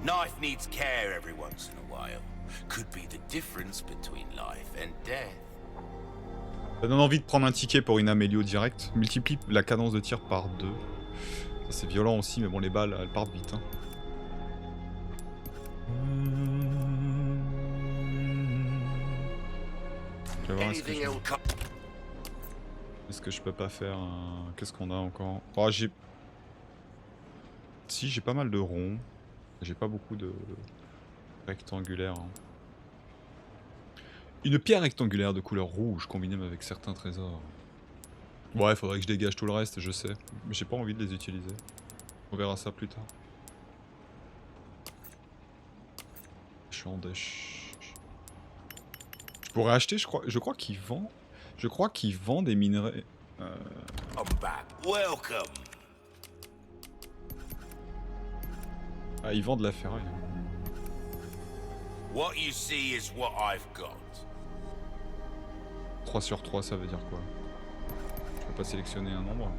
Knife needs care every once in a while. Could be the difference between life and death. Ça donne envie de prendre un ticket pour une amélio direct. Multiplie la cadence de tir par 2. Ça c'est violent aussi, mais bon les balles elles partent vite. Hein. Je vais voir est-ce que je peux pas faire Qu'est-ce qu'on a encore? Oh, j'ai... Si, j'ai pas mal de ronds. J'ai pas beaucoup de rectangulaires. Hein. Une pierre rectangulaire de couleur rouge combinée avec certains trésors. Ouais, faudrait que je dégage tout le reste, je sais. Mais j'ai pas envie de les utiliser. On verra ça plus tard. Je suis en dèche. Je pourrais acheter, je crois qu'il vend. Je crois qu'il vend des minerais. I'm back. Welcome. Ah, il vend de la ferraille. What you see is what I've got. 3 sur 3, ça veut dire quoi? Je peux pas sélectionner un nombre.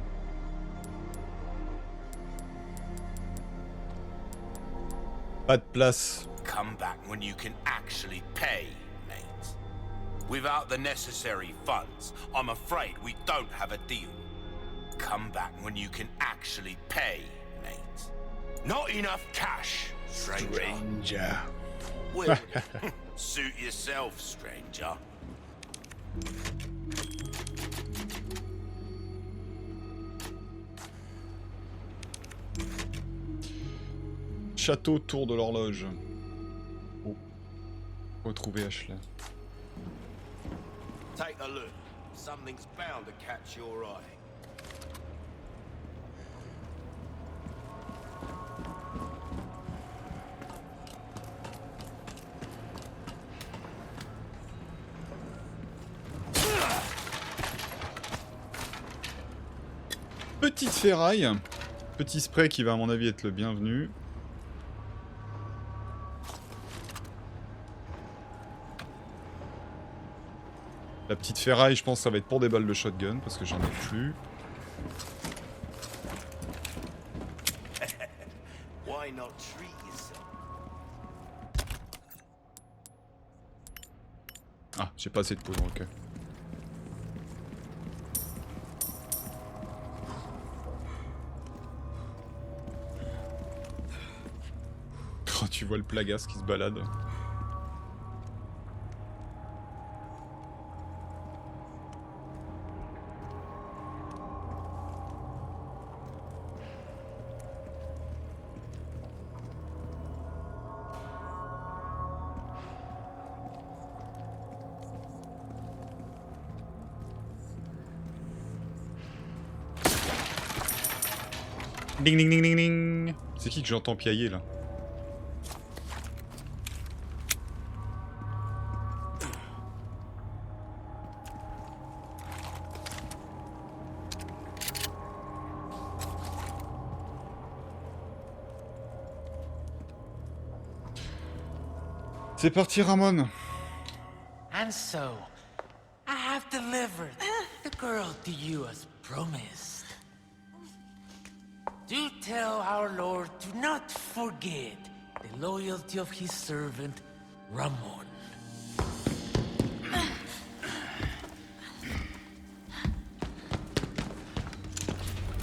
Pas de place. Come back when you can actually pay, mate. Without the necessary funds, I'm afraid we don't have a deal. Come back when you can actually pay, mate. Not enough cash, stranger. Well, suit yourself, stranger. Château, tour de l'horloge. Oh. Retrouver Ashley. Take a look. Something's bound to catch your eye. Petite ferraille. Petit spray qui va à mon avis être le bienvenu. La petite ferraille, je pense que ça va être pour des balles de shotgun parce que j'en ai plus. Why not treat yourself? Ah, j'ai pas assez de poudre, ok. Oh, tu vois le Plagas qui se balade. Ding ding ding ding ding. C'est qui que j'entends piailler là? C'est parti Ramon. And so, I have delivered the girl to you as promised. Do tell our Lord to not forget the loyalty of his servant, Ramon.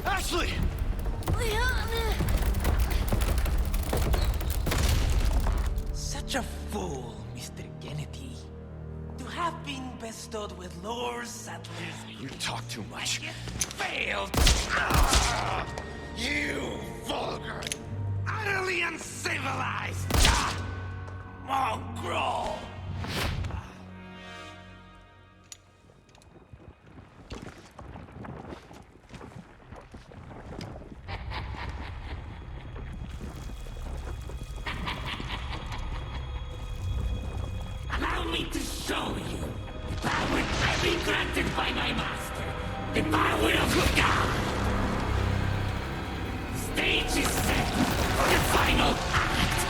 Ashley! Such a fool, Mr. Kennedy. To have been bestowed with Lord Sattler's... You talk too much. Failed! You vulgar, Utterly uncivilized! Mongrel! Allow me to show you the power I've been granted by my master. The power of God. The stage is set for the final act.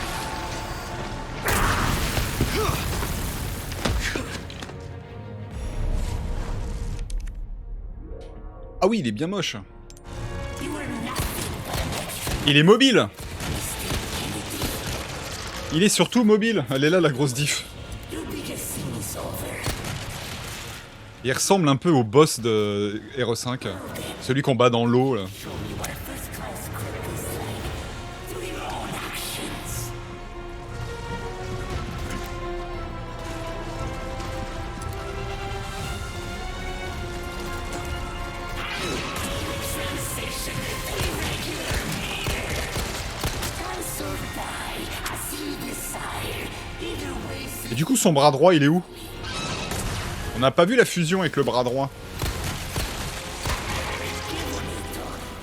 Ah oui, il est bien moche. You are nothing. Il est mobile. Il est surtout mobile. Elle est là la grosse diff. Your biggest sin is over. Il ressemble un peu au boss de RE5. Celui qu'on bat dans l'eau là. Show me what a first-class crook is like. Through your own actions. Sensation, irregular meter. Dance or die, as you desire. Either way, Et du coup son bras droit il est où? On n'a pas vu la fusion avec le bras droit.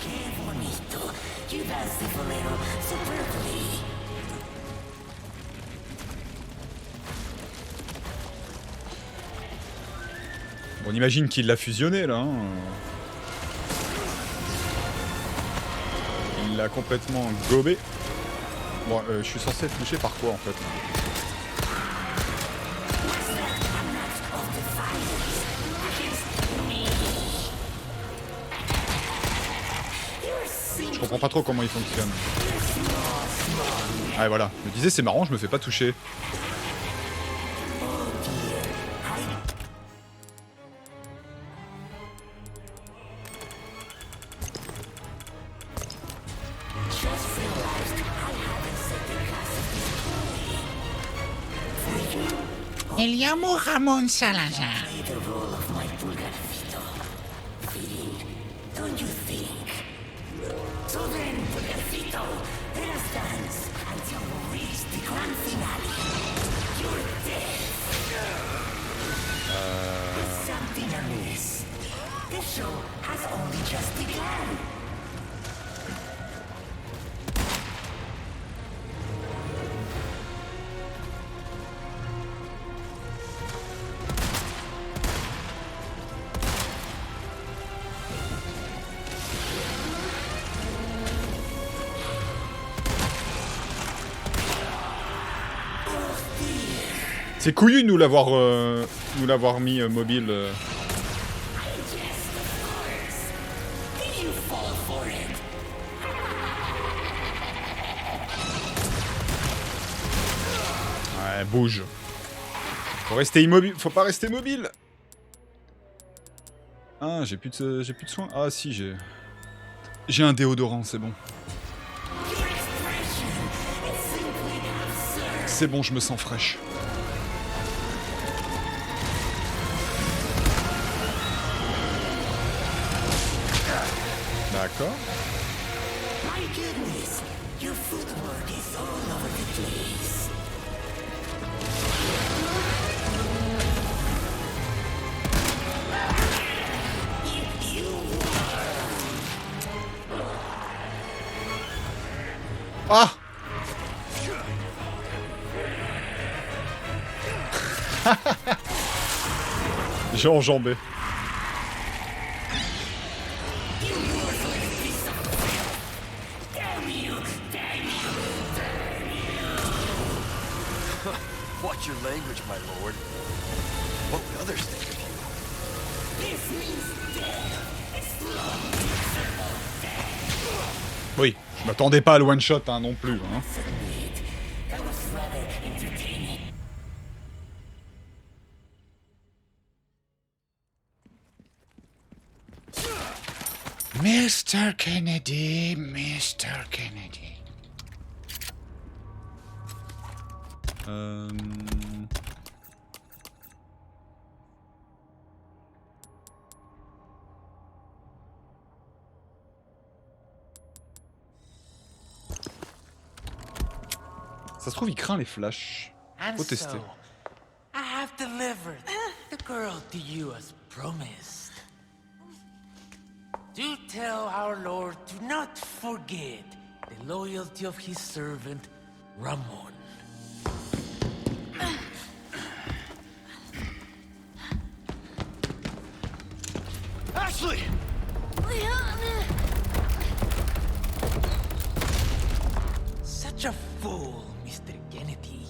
que bonito. You dance the bolero superbly. On imagine qu'il l'a fusionné là. Hein. Il l'a complètement gobé. Bon, je suis censé être touché par quoi en fait? Je comprends pas trop comment il fonctionne. Ah et voilà, je me disais c'est marrant, je me fais pas toucher. El llamo Ramón Salazar. Don't you think? So then, Pulgarcito, let us dance and C'est couillu de nous l'avoir mis mobile. Ouais, bouge. Faut rester immobile. Faut pas rester mobile. Ah, j'ai plus de soins. Ah si, j'ai un déodorant, c'est bon. C'est bon, je me sens fraîche. D'accord. My goodness, your footwork is all over the place. Ah. J'ai enjambé. Watch your language, my lord. What would others think of you? Oui, je m'attendais pas à le one shot hein, non plus. Hein. Mr. Kennedy, Mr. Kennedy. Ça se trouve, il craint les flashs. And Faut tester. so, I have delivered the girl to you as promised. Do tell our Lord to not forget the loyalty of his servant, Ramon. Ashley! Such a fool, Mr. Kennedy.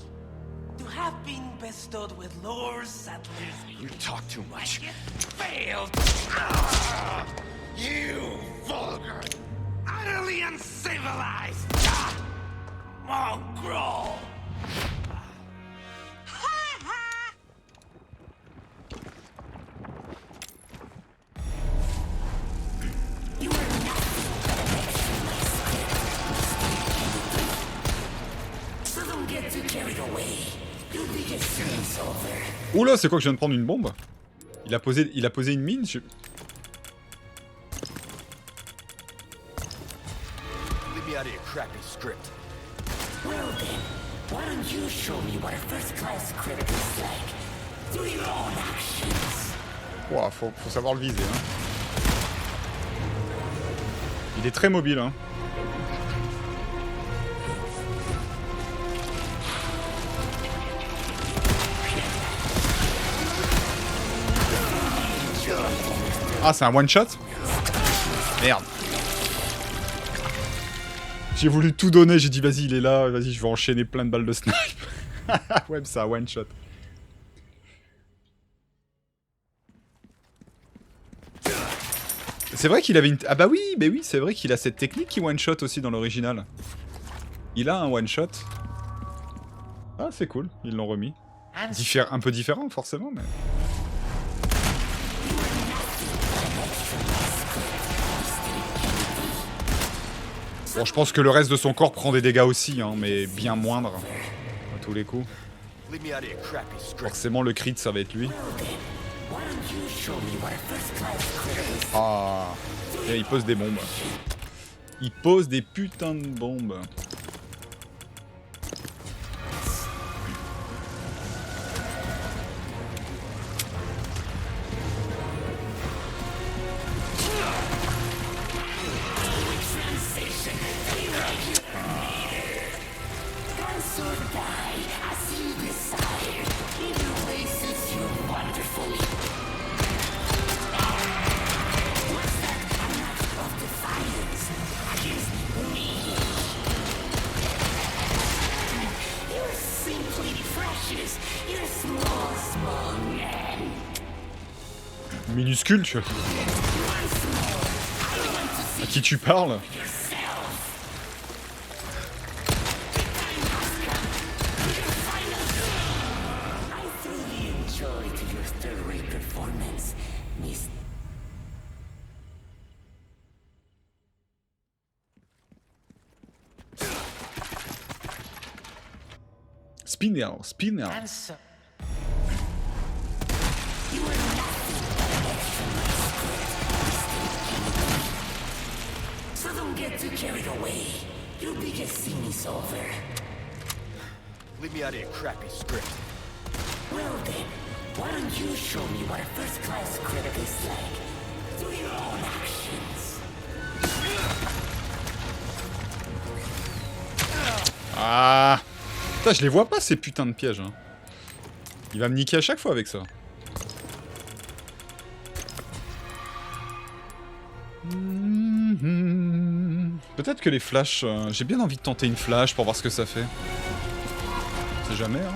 To have been bestowed with Lord Sattler's You talk too much. failed. You vulgar, utterly uncivilized mongrel! You are nothing but an extremely so don't get too carried away. You'll be just soon's over. Oula, c'est quoi que je viens de prendre une bombe? Il a posé une mine Leave me out of your crappy script. Well then, why don't you show me what a first-class script is like through your own actions? Ouah, faut savoir le viser. Hein. Il est très mobile. Hein. Ah, c'est un one-shot? Merde. J'ai voulu tout donner, j'ai dit vas-y, il est là, vas-y, je vais enchaîner plein de balles de snipe. Ouais, mais c'est un one-shot. C'est vrai qu'il avait une... Ah bah oui, c'est vrai qu'il a cette technique qui one-shot aussi dans l'original. Il a un one-shot. Ah, c'est cool, ils l'ont remis. Un peu différent, forcément, mais... Bon, je pense que le reste de son corps prend des dégâts aussi, hein, mais bien moindres. À tous les coups. Leave me out of your crappy script. Forcément, le crit, ça va être lui. Ah, et il pose des bombes. Il pose des putains de bombes. You're Minuscule, tu vois. À qui tu parles? Spinel, Spinel. I'm so... So don't get too carried away. You'll be just seeing this over. Leave me out of your crappy script. Well then, why don't you show me what a first-class critic is like? Through your own actions. Ah! Putain, je les vois pas ces putains de pièges. Hein. Il va me niquer à chaque fois avec ça. Peut-être que les flashs... j'ai bien envie de tenter une flash pour voir ce que ça fait. On sait jamais, hein.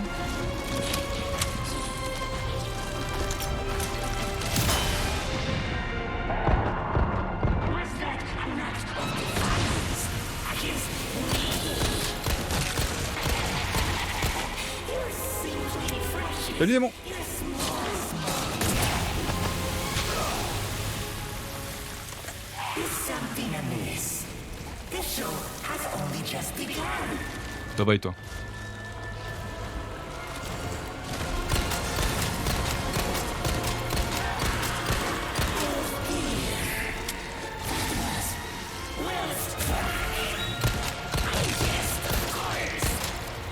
Salut démon! Something amiss. This show has only just begun. Ça va et toi?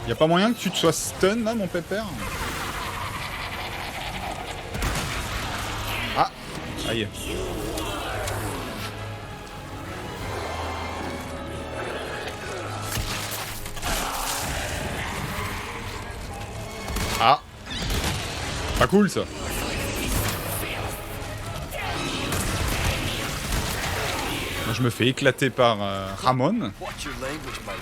Y'a pas moyen que tu te sois stun là, mon pépère? Ah! Aïe. Ah! Pas cool ça! Moi, je me fais éclater par Ramon. Watch your language, my...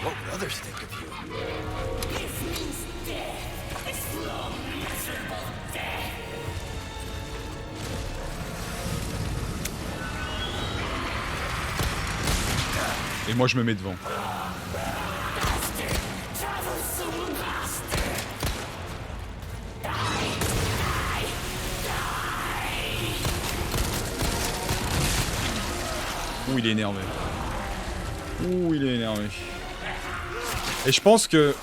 What would others think of you? Et moi je me mets devant. Ouh, il est énervé. Ouh, il est énervé. Et je pense que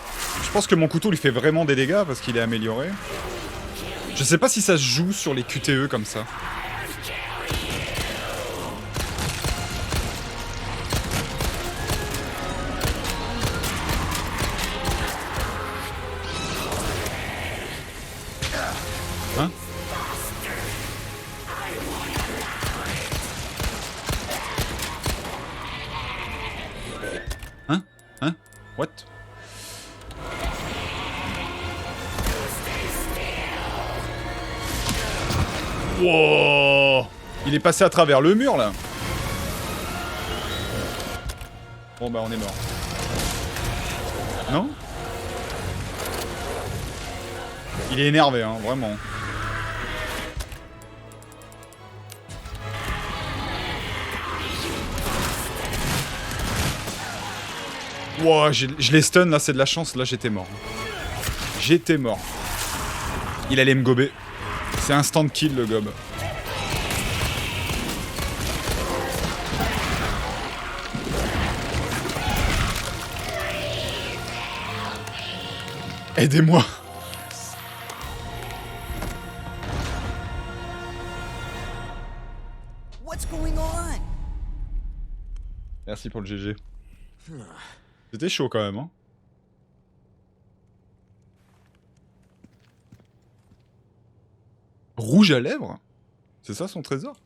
mon couteau lui fait vraiment des dégâts parce qu'il est amélioré. Je sais pas si ça se joue sur les QTE comme ça. Hein? Hein? Hein? What? Wow! Il est passé à travers le mur là. Bon bah on est mort. Non? Il est énervé hein, vraiment. Wow, je les stun là, c'est de la chance, là j'étais mort. J'étais mort. Il allait me gober. C'est instant kill le gob. Aidez-moi. What's going on? Merci pour le GG. C'était chaud quand même, hein. Rouge à lèvres? C'est ça son trésor?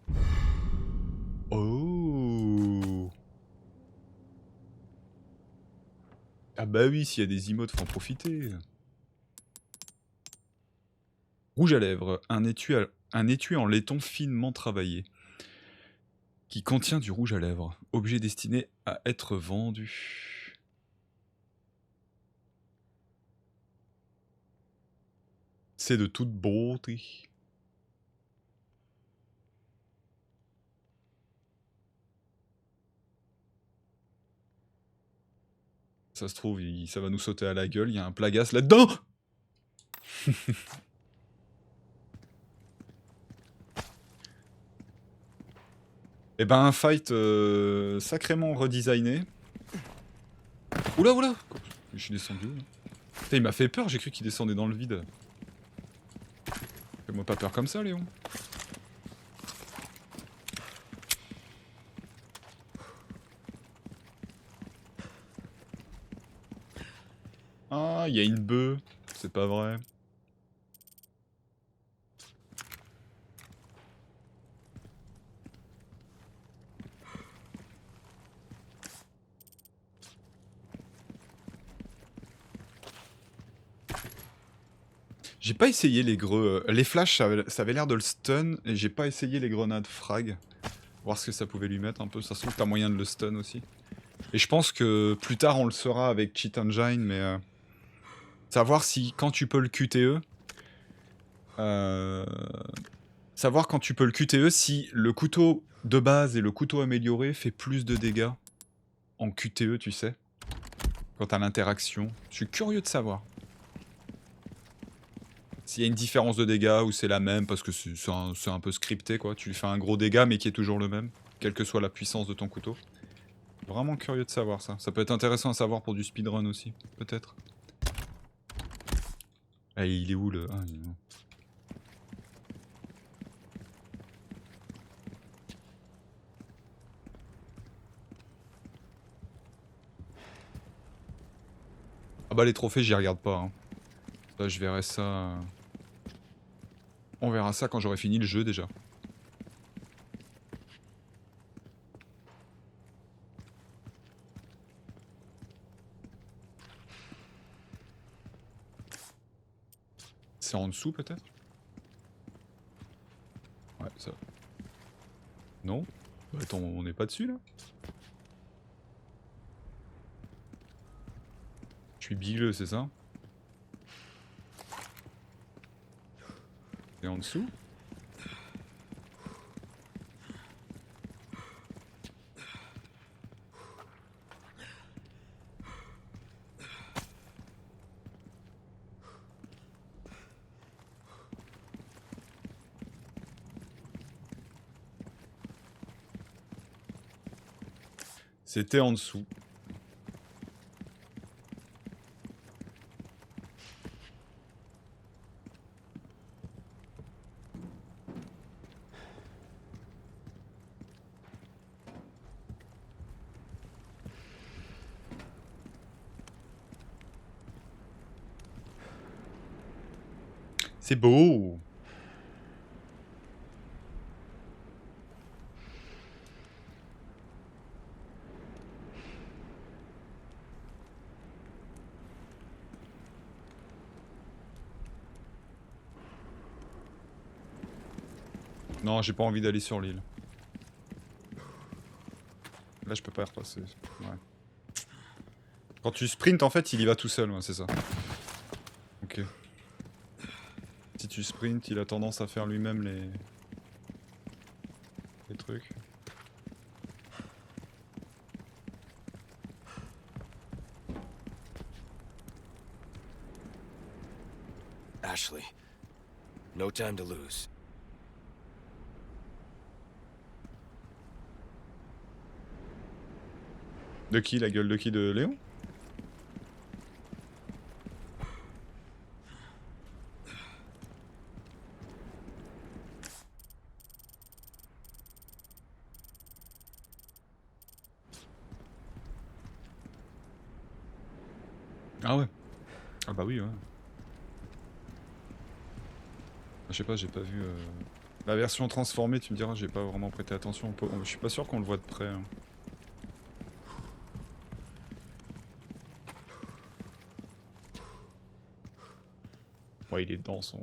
Oh. Ah bah oui, s'il y a des emotes, faut en profiter. Rouge à lèvres, un étui en laiton finement travaillé, qui contient du rouge à lèvres, objet destiné à être vendu. C'est de toute beauté. Ça se trouve, ça va nous sauter à la gueule, il y a un Plagas là-dedans. Et ben un fight sacrément redesigné. Oula oula. Je suis descendu où, là? Putain, il m'a fait peur, j'ai cru qu'il descendait dans le vide. Fais-moi pas peur comme ça, Léon. Ah, il y a une bœuf. C'est pas vrai. J'ai pas essayé les greux. Les flashs, ça avait l'air de le stun, et j'ai pas essayé les grenades frag. Voir ce que ça pouvait lui mettre un peu. Ça se trouve, t'as moyen de le stun aussi. Et je pense que plus tard, on le saura avec Cheat Engine, mais... savoir si, quand tu peux le QTE... savoir quand tu peux le QTE, si le couteau de base et le couteau amélioré fait plus de dégâts en QTE, tu sais. Quant à l'interaction. Je suis curieux de savoir. S'il y a une différence de dégâts ou c'est la même, parce que c'est un peu scripté, quoi. Tu lui fais un gros dégât, mais qui est toujours le même, quelle que soit la puissance de ton couteau. Vraiment curieux de savoir ça. Ça peut être intéressant à savoir pour du speedrun aussi, peut-être. Ah, il est où le... Ah, il est où. Ah bah les trophées, j'y regarde pas. Hein. Ça, je verrai ça... On verra ça quand j'aurai fini le jeu déjà. C'est en dessous peut-être? Ouais, ça... Non? Bah, attends, on n'est pas dessus là? Je suis bigleux, c'est ça? Et en dessous? C'était en dessous. C'est beau! Non, j'ai pas envie d'aller sur l'île. Là, je peux pas y repasser. Ouais. Quand tu sprints, en fait, il y va tout seul, ouais, c'est ça. Ok. Si tu sprints, il a tendance à faire lui-même les trucs. Ashley, no time to lose. De qui? La gueule de qui? De Léon? Ah ouais. Ah bah oui, ouais. Je sais pas, j'ai pas vu... La version transformée, tu me diras, j'ai pas vraiment prêté attention. Je suis pas sûr qu'on le voit de près. Hein. Ouais, il est dans son...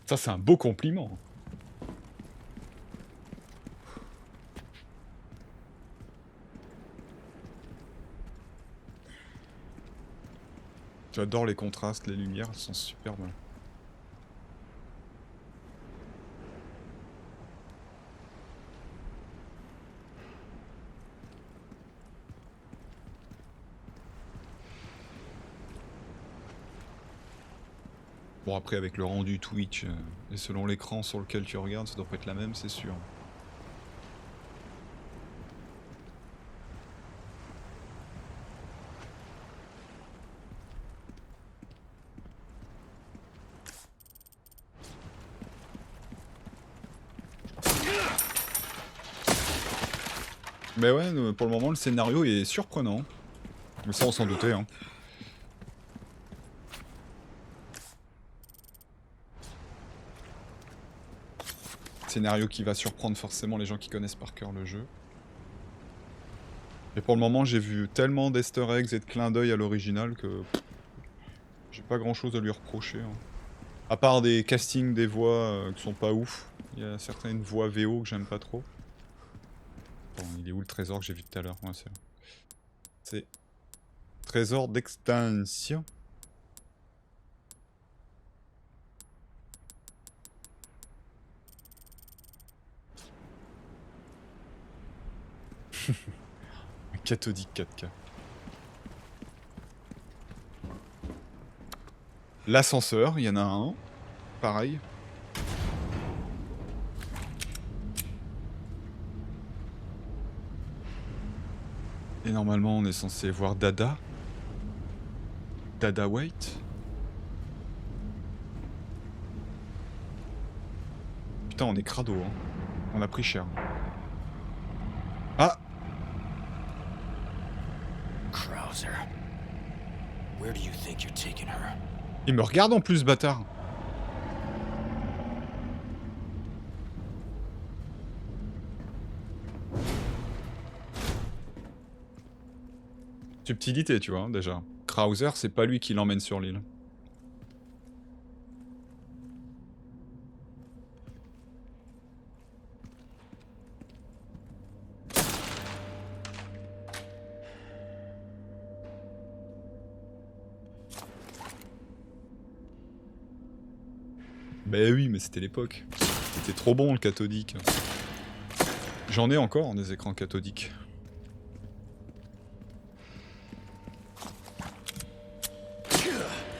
Ça, c'est un beau compliment. J'adore les contrastes, les lumières, elles sont superbes. Bon après avec le rendu Twitch et selon l'écran sur lequel tu regardes, ça doit pas être la même, c'est sûr. Mais ouais, pour le moment le scénario est surprenant. Mais ça on s'en doutait hein. Scénario qui va surprendre forcément les gens qui connaissent par cœur le jeu. Et pour le moment j'ai vu tellement d'easter eggs et de clins d'œil à l'original que j'ai pas grand chose à lui reprocher. Hein. À part des castings des voix qui sont pas ouf. Il y a certaines voix VO que j'aime pas trop. Bon, il est où le trésor que j'ai vu tout à l'heure? Ouais, c'est trésor d'extinction. Un cathodique 4K. L'ascenseur, il y en a un. Pareil. Et normalement, on est censé voir Dada. Dada White. Putain, on est crado, hein. On a pris cher. Ah! Krauser. Where do you think you're taking her? Il me regarde en plus, bâtard. Subtilité, tu vois, hein, déjà. Krauser, c'est pas lui qui l'emmène sur l'île. Bah oui, mais c'était l'époque. C'était trop bon le cathodique. J'en ai encore des écrans cathodiques.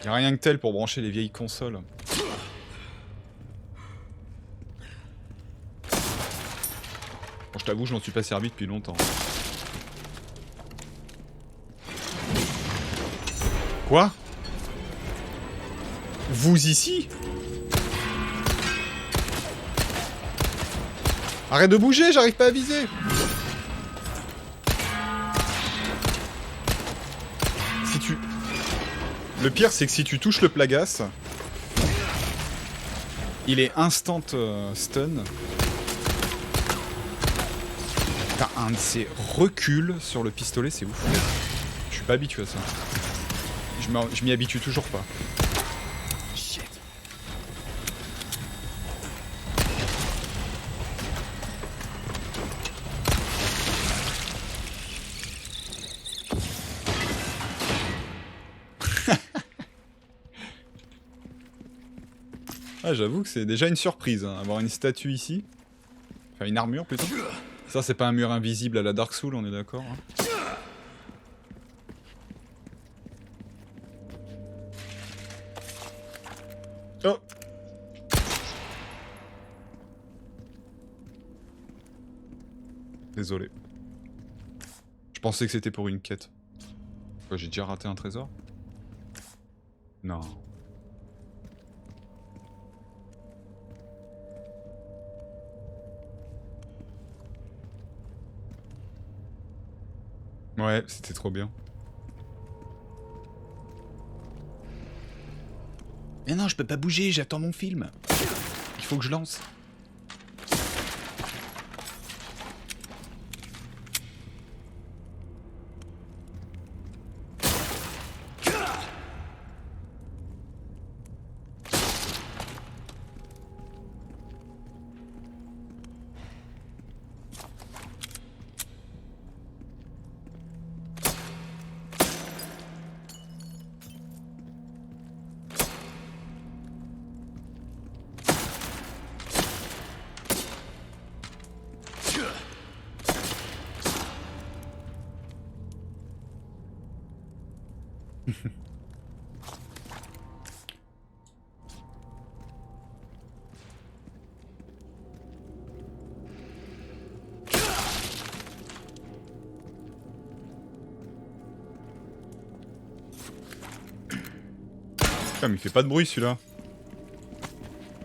Y'a rien que tel pour brancher les vieilles consoles. Bon, je t'avoue, je m'en suis pas servi depuis longtemps. Quoi? Vous ici? Arrête de bouger, j'arrive pas à viser. Si tu... Le pire, c'est que si tu touches le Plagas, il est instant stun. T'as un de ces reculs sur le pistolet, c'est ouf. Je suis pas habitué à ça. Je m'y habitue toujours pas. Shit. Ah, j'avoue que c'est déjà une surprise, hein, avoir une statue ici. Enfin, une armure plutôt. Ça, c'est pas un mur invisible à la Dark Souls, on est d'accord, hein. Oh! Désolé. Je pensais que c'était pour une quête. Quoi, j'ai déjà raté un trésor? Non. Ouais, c'était trop bien. Mais non, je peux pas bouger, j'attends mon film. Il faut que je lance. Putain, mais il fait pas de bruit celui-là.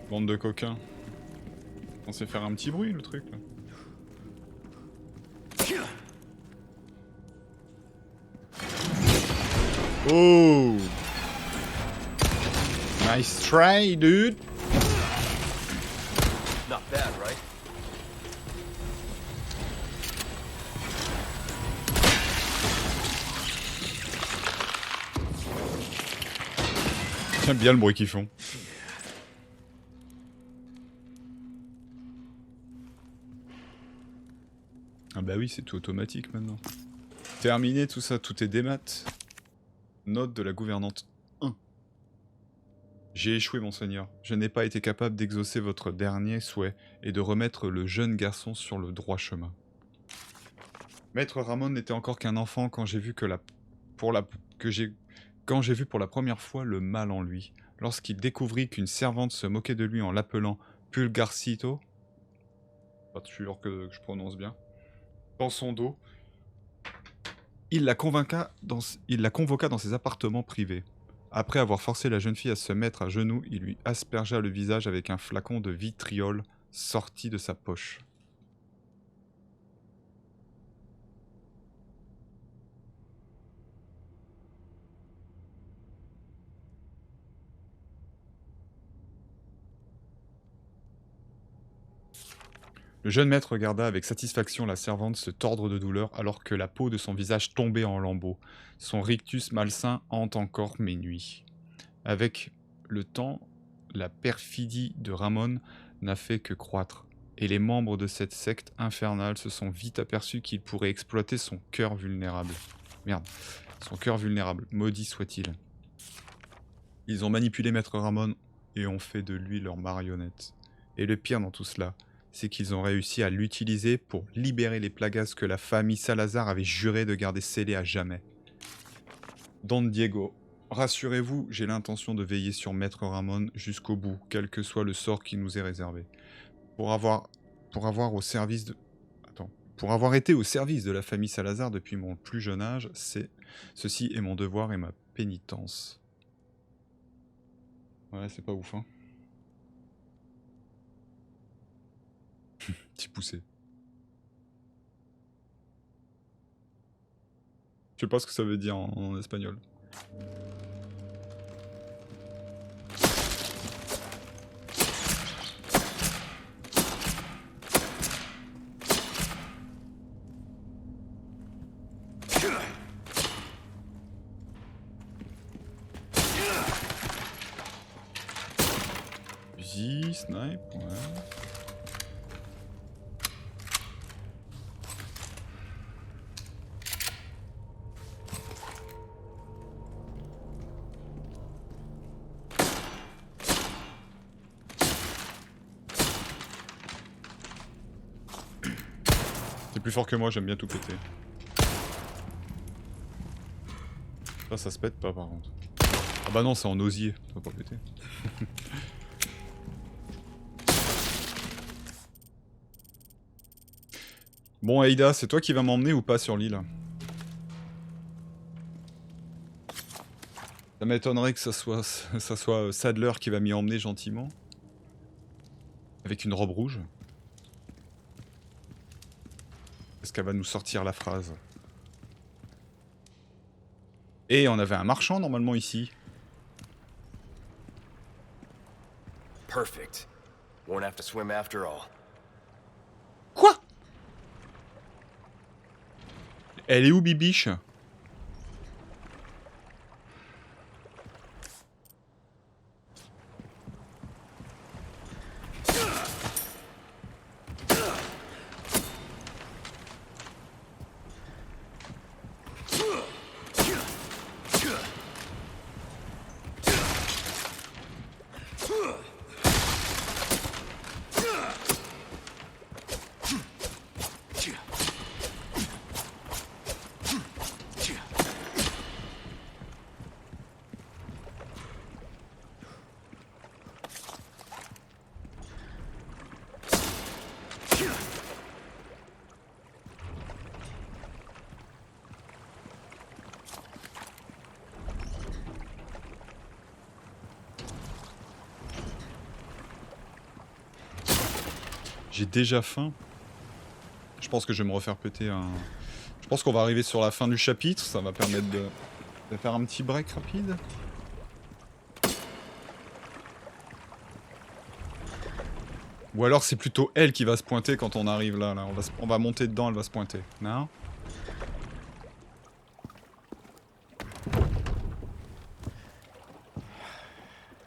Bande de coquins. On sait faire un petit bruit le truc là. Oh! Nice try, dude! Not bad, right? J'aime bien le bruit qu'ils font. Ah bah oui, c'est tout automatique maintenant. Terminé tout ça, tout est démat. Note de la gouvernante 1. J'ai échoué, monseigneur. Je n'ai pas été capable d'exaucer votre dernier souhait et de remettre le jeune garçon sur le droit chemin. Maître Ramon n'était encore qu'un enfant quand j'ai vu pour la première fois le mal en lui. Lorsqu'il découvrit qu'une servante se moquait de lui en l'appelant Pulgarcito, pas sûr que je prononce bien, dans son dos, il la convoqua dans ses appartements privés. Après avoir forcé la jeune fille à se mettre à genoux, il lui aspergea le visage avec un flacon de vitriol sorti de sa poche. Le jeune maître regarda avec satisfaction la servante se tordre de douleur alors que la peau de son visage tombait en lambeaux. Son rictus malsain hante encore mes nuits. Avec le temps, la perfidie de Ramon n'a fait que croître, et les membres de cette secte infernale se sont vite aperçus qu'ils pourraient exploiter son cœur vulnérable. Merde, son cœur vulnérable, maudit soit-il. Ils ont manipulé Maître Ramon et ont fait de lui leur marionnette. Et le pire dans tout cela, c'est qu'ils ont réussi à l'utiliser pour libérer les plagas que la famille Salazar avait juré de garder scellés à jamais. Don Diego, rassurez-vous, j'ai l'intention de veiller sur Maître Ramon jusqu'au bout, quel que soit le sort qui nous est réservé. Pour avoir été au service de la famille Salazar depuis mon plus jeune âge, ceci est mon devoir et ma pénitence. Ouais, c'est pas ouf, hein. Petit poussé. Je sais pas ce que ça veut dire en espagnol. Fusil, snipe, ouais. C'est plus fort que moi, j'aime bien tout péter. Ça se pète pas par contre. Ah bah non, c'est en osier, ça va pas péter. Bon Aïda, c'est toi qui vas m'emmener ou pas sur l'île? Ça m'étonnerait que ça soit Sadler qui va m'y emmener gentiment. Avec une robe rouge. Est-ce qu'elle va nous sortir la phrase? Et on avait un marchand normalement ici. Perfect. Won't have to swim after all. Quoi? Elle est où Bibiche? J'ai déjà faim. Je pense que je vais me refaire péter un... Je pense qu'on va arriver sur la fin du chapitre, ça va permettre de faire un petit break rapide. Ou alors c'est plutôt elle qui va se pointer quand on arrive là. On va monter dedans, elle va se pointer. Non ?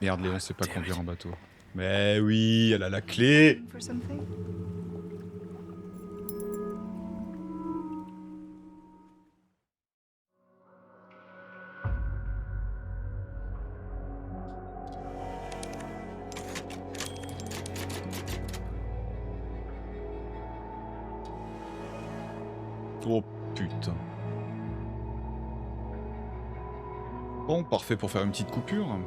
Merde, Léon sait pas conduire un bateau. Mais oui, elle a la clé. For something? Oh putain. Bon, parfait pour faire une petite coupure.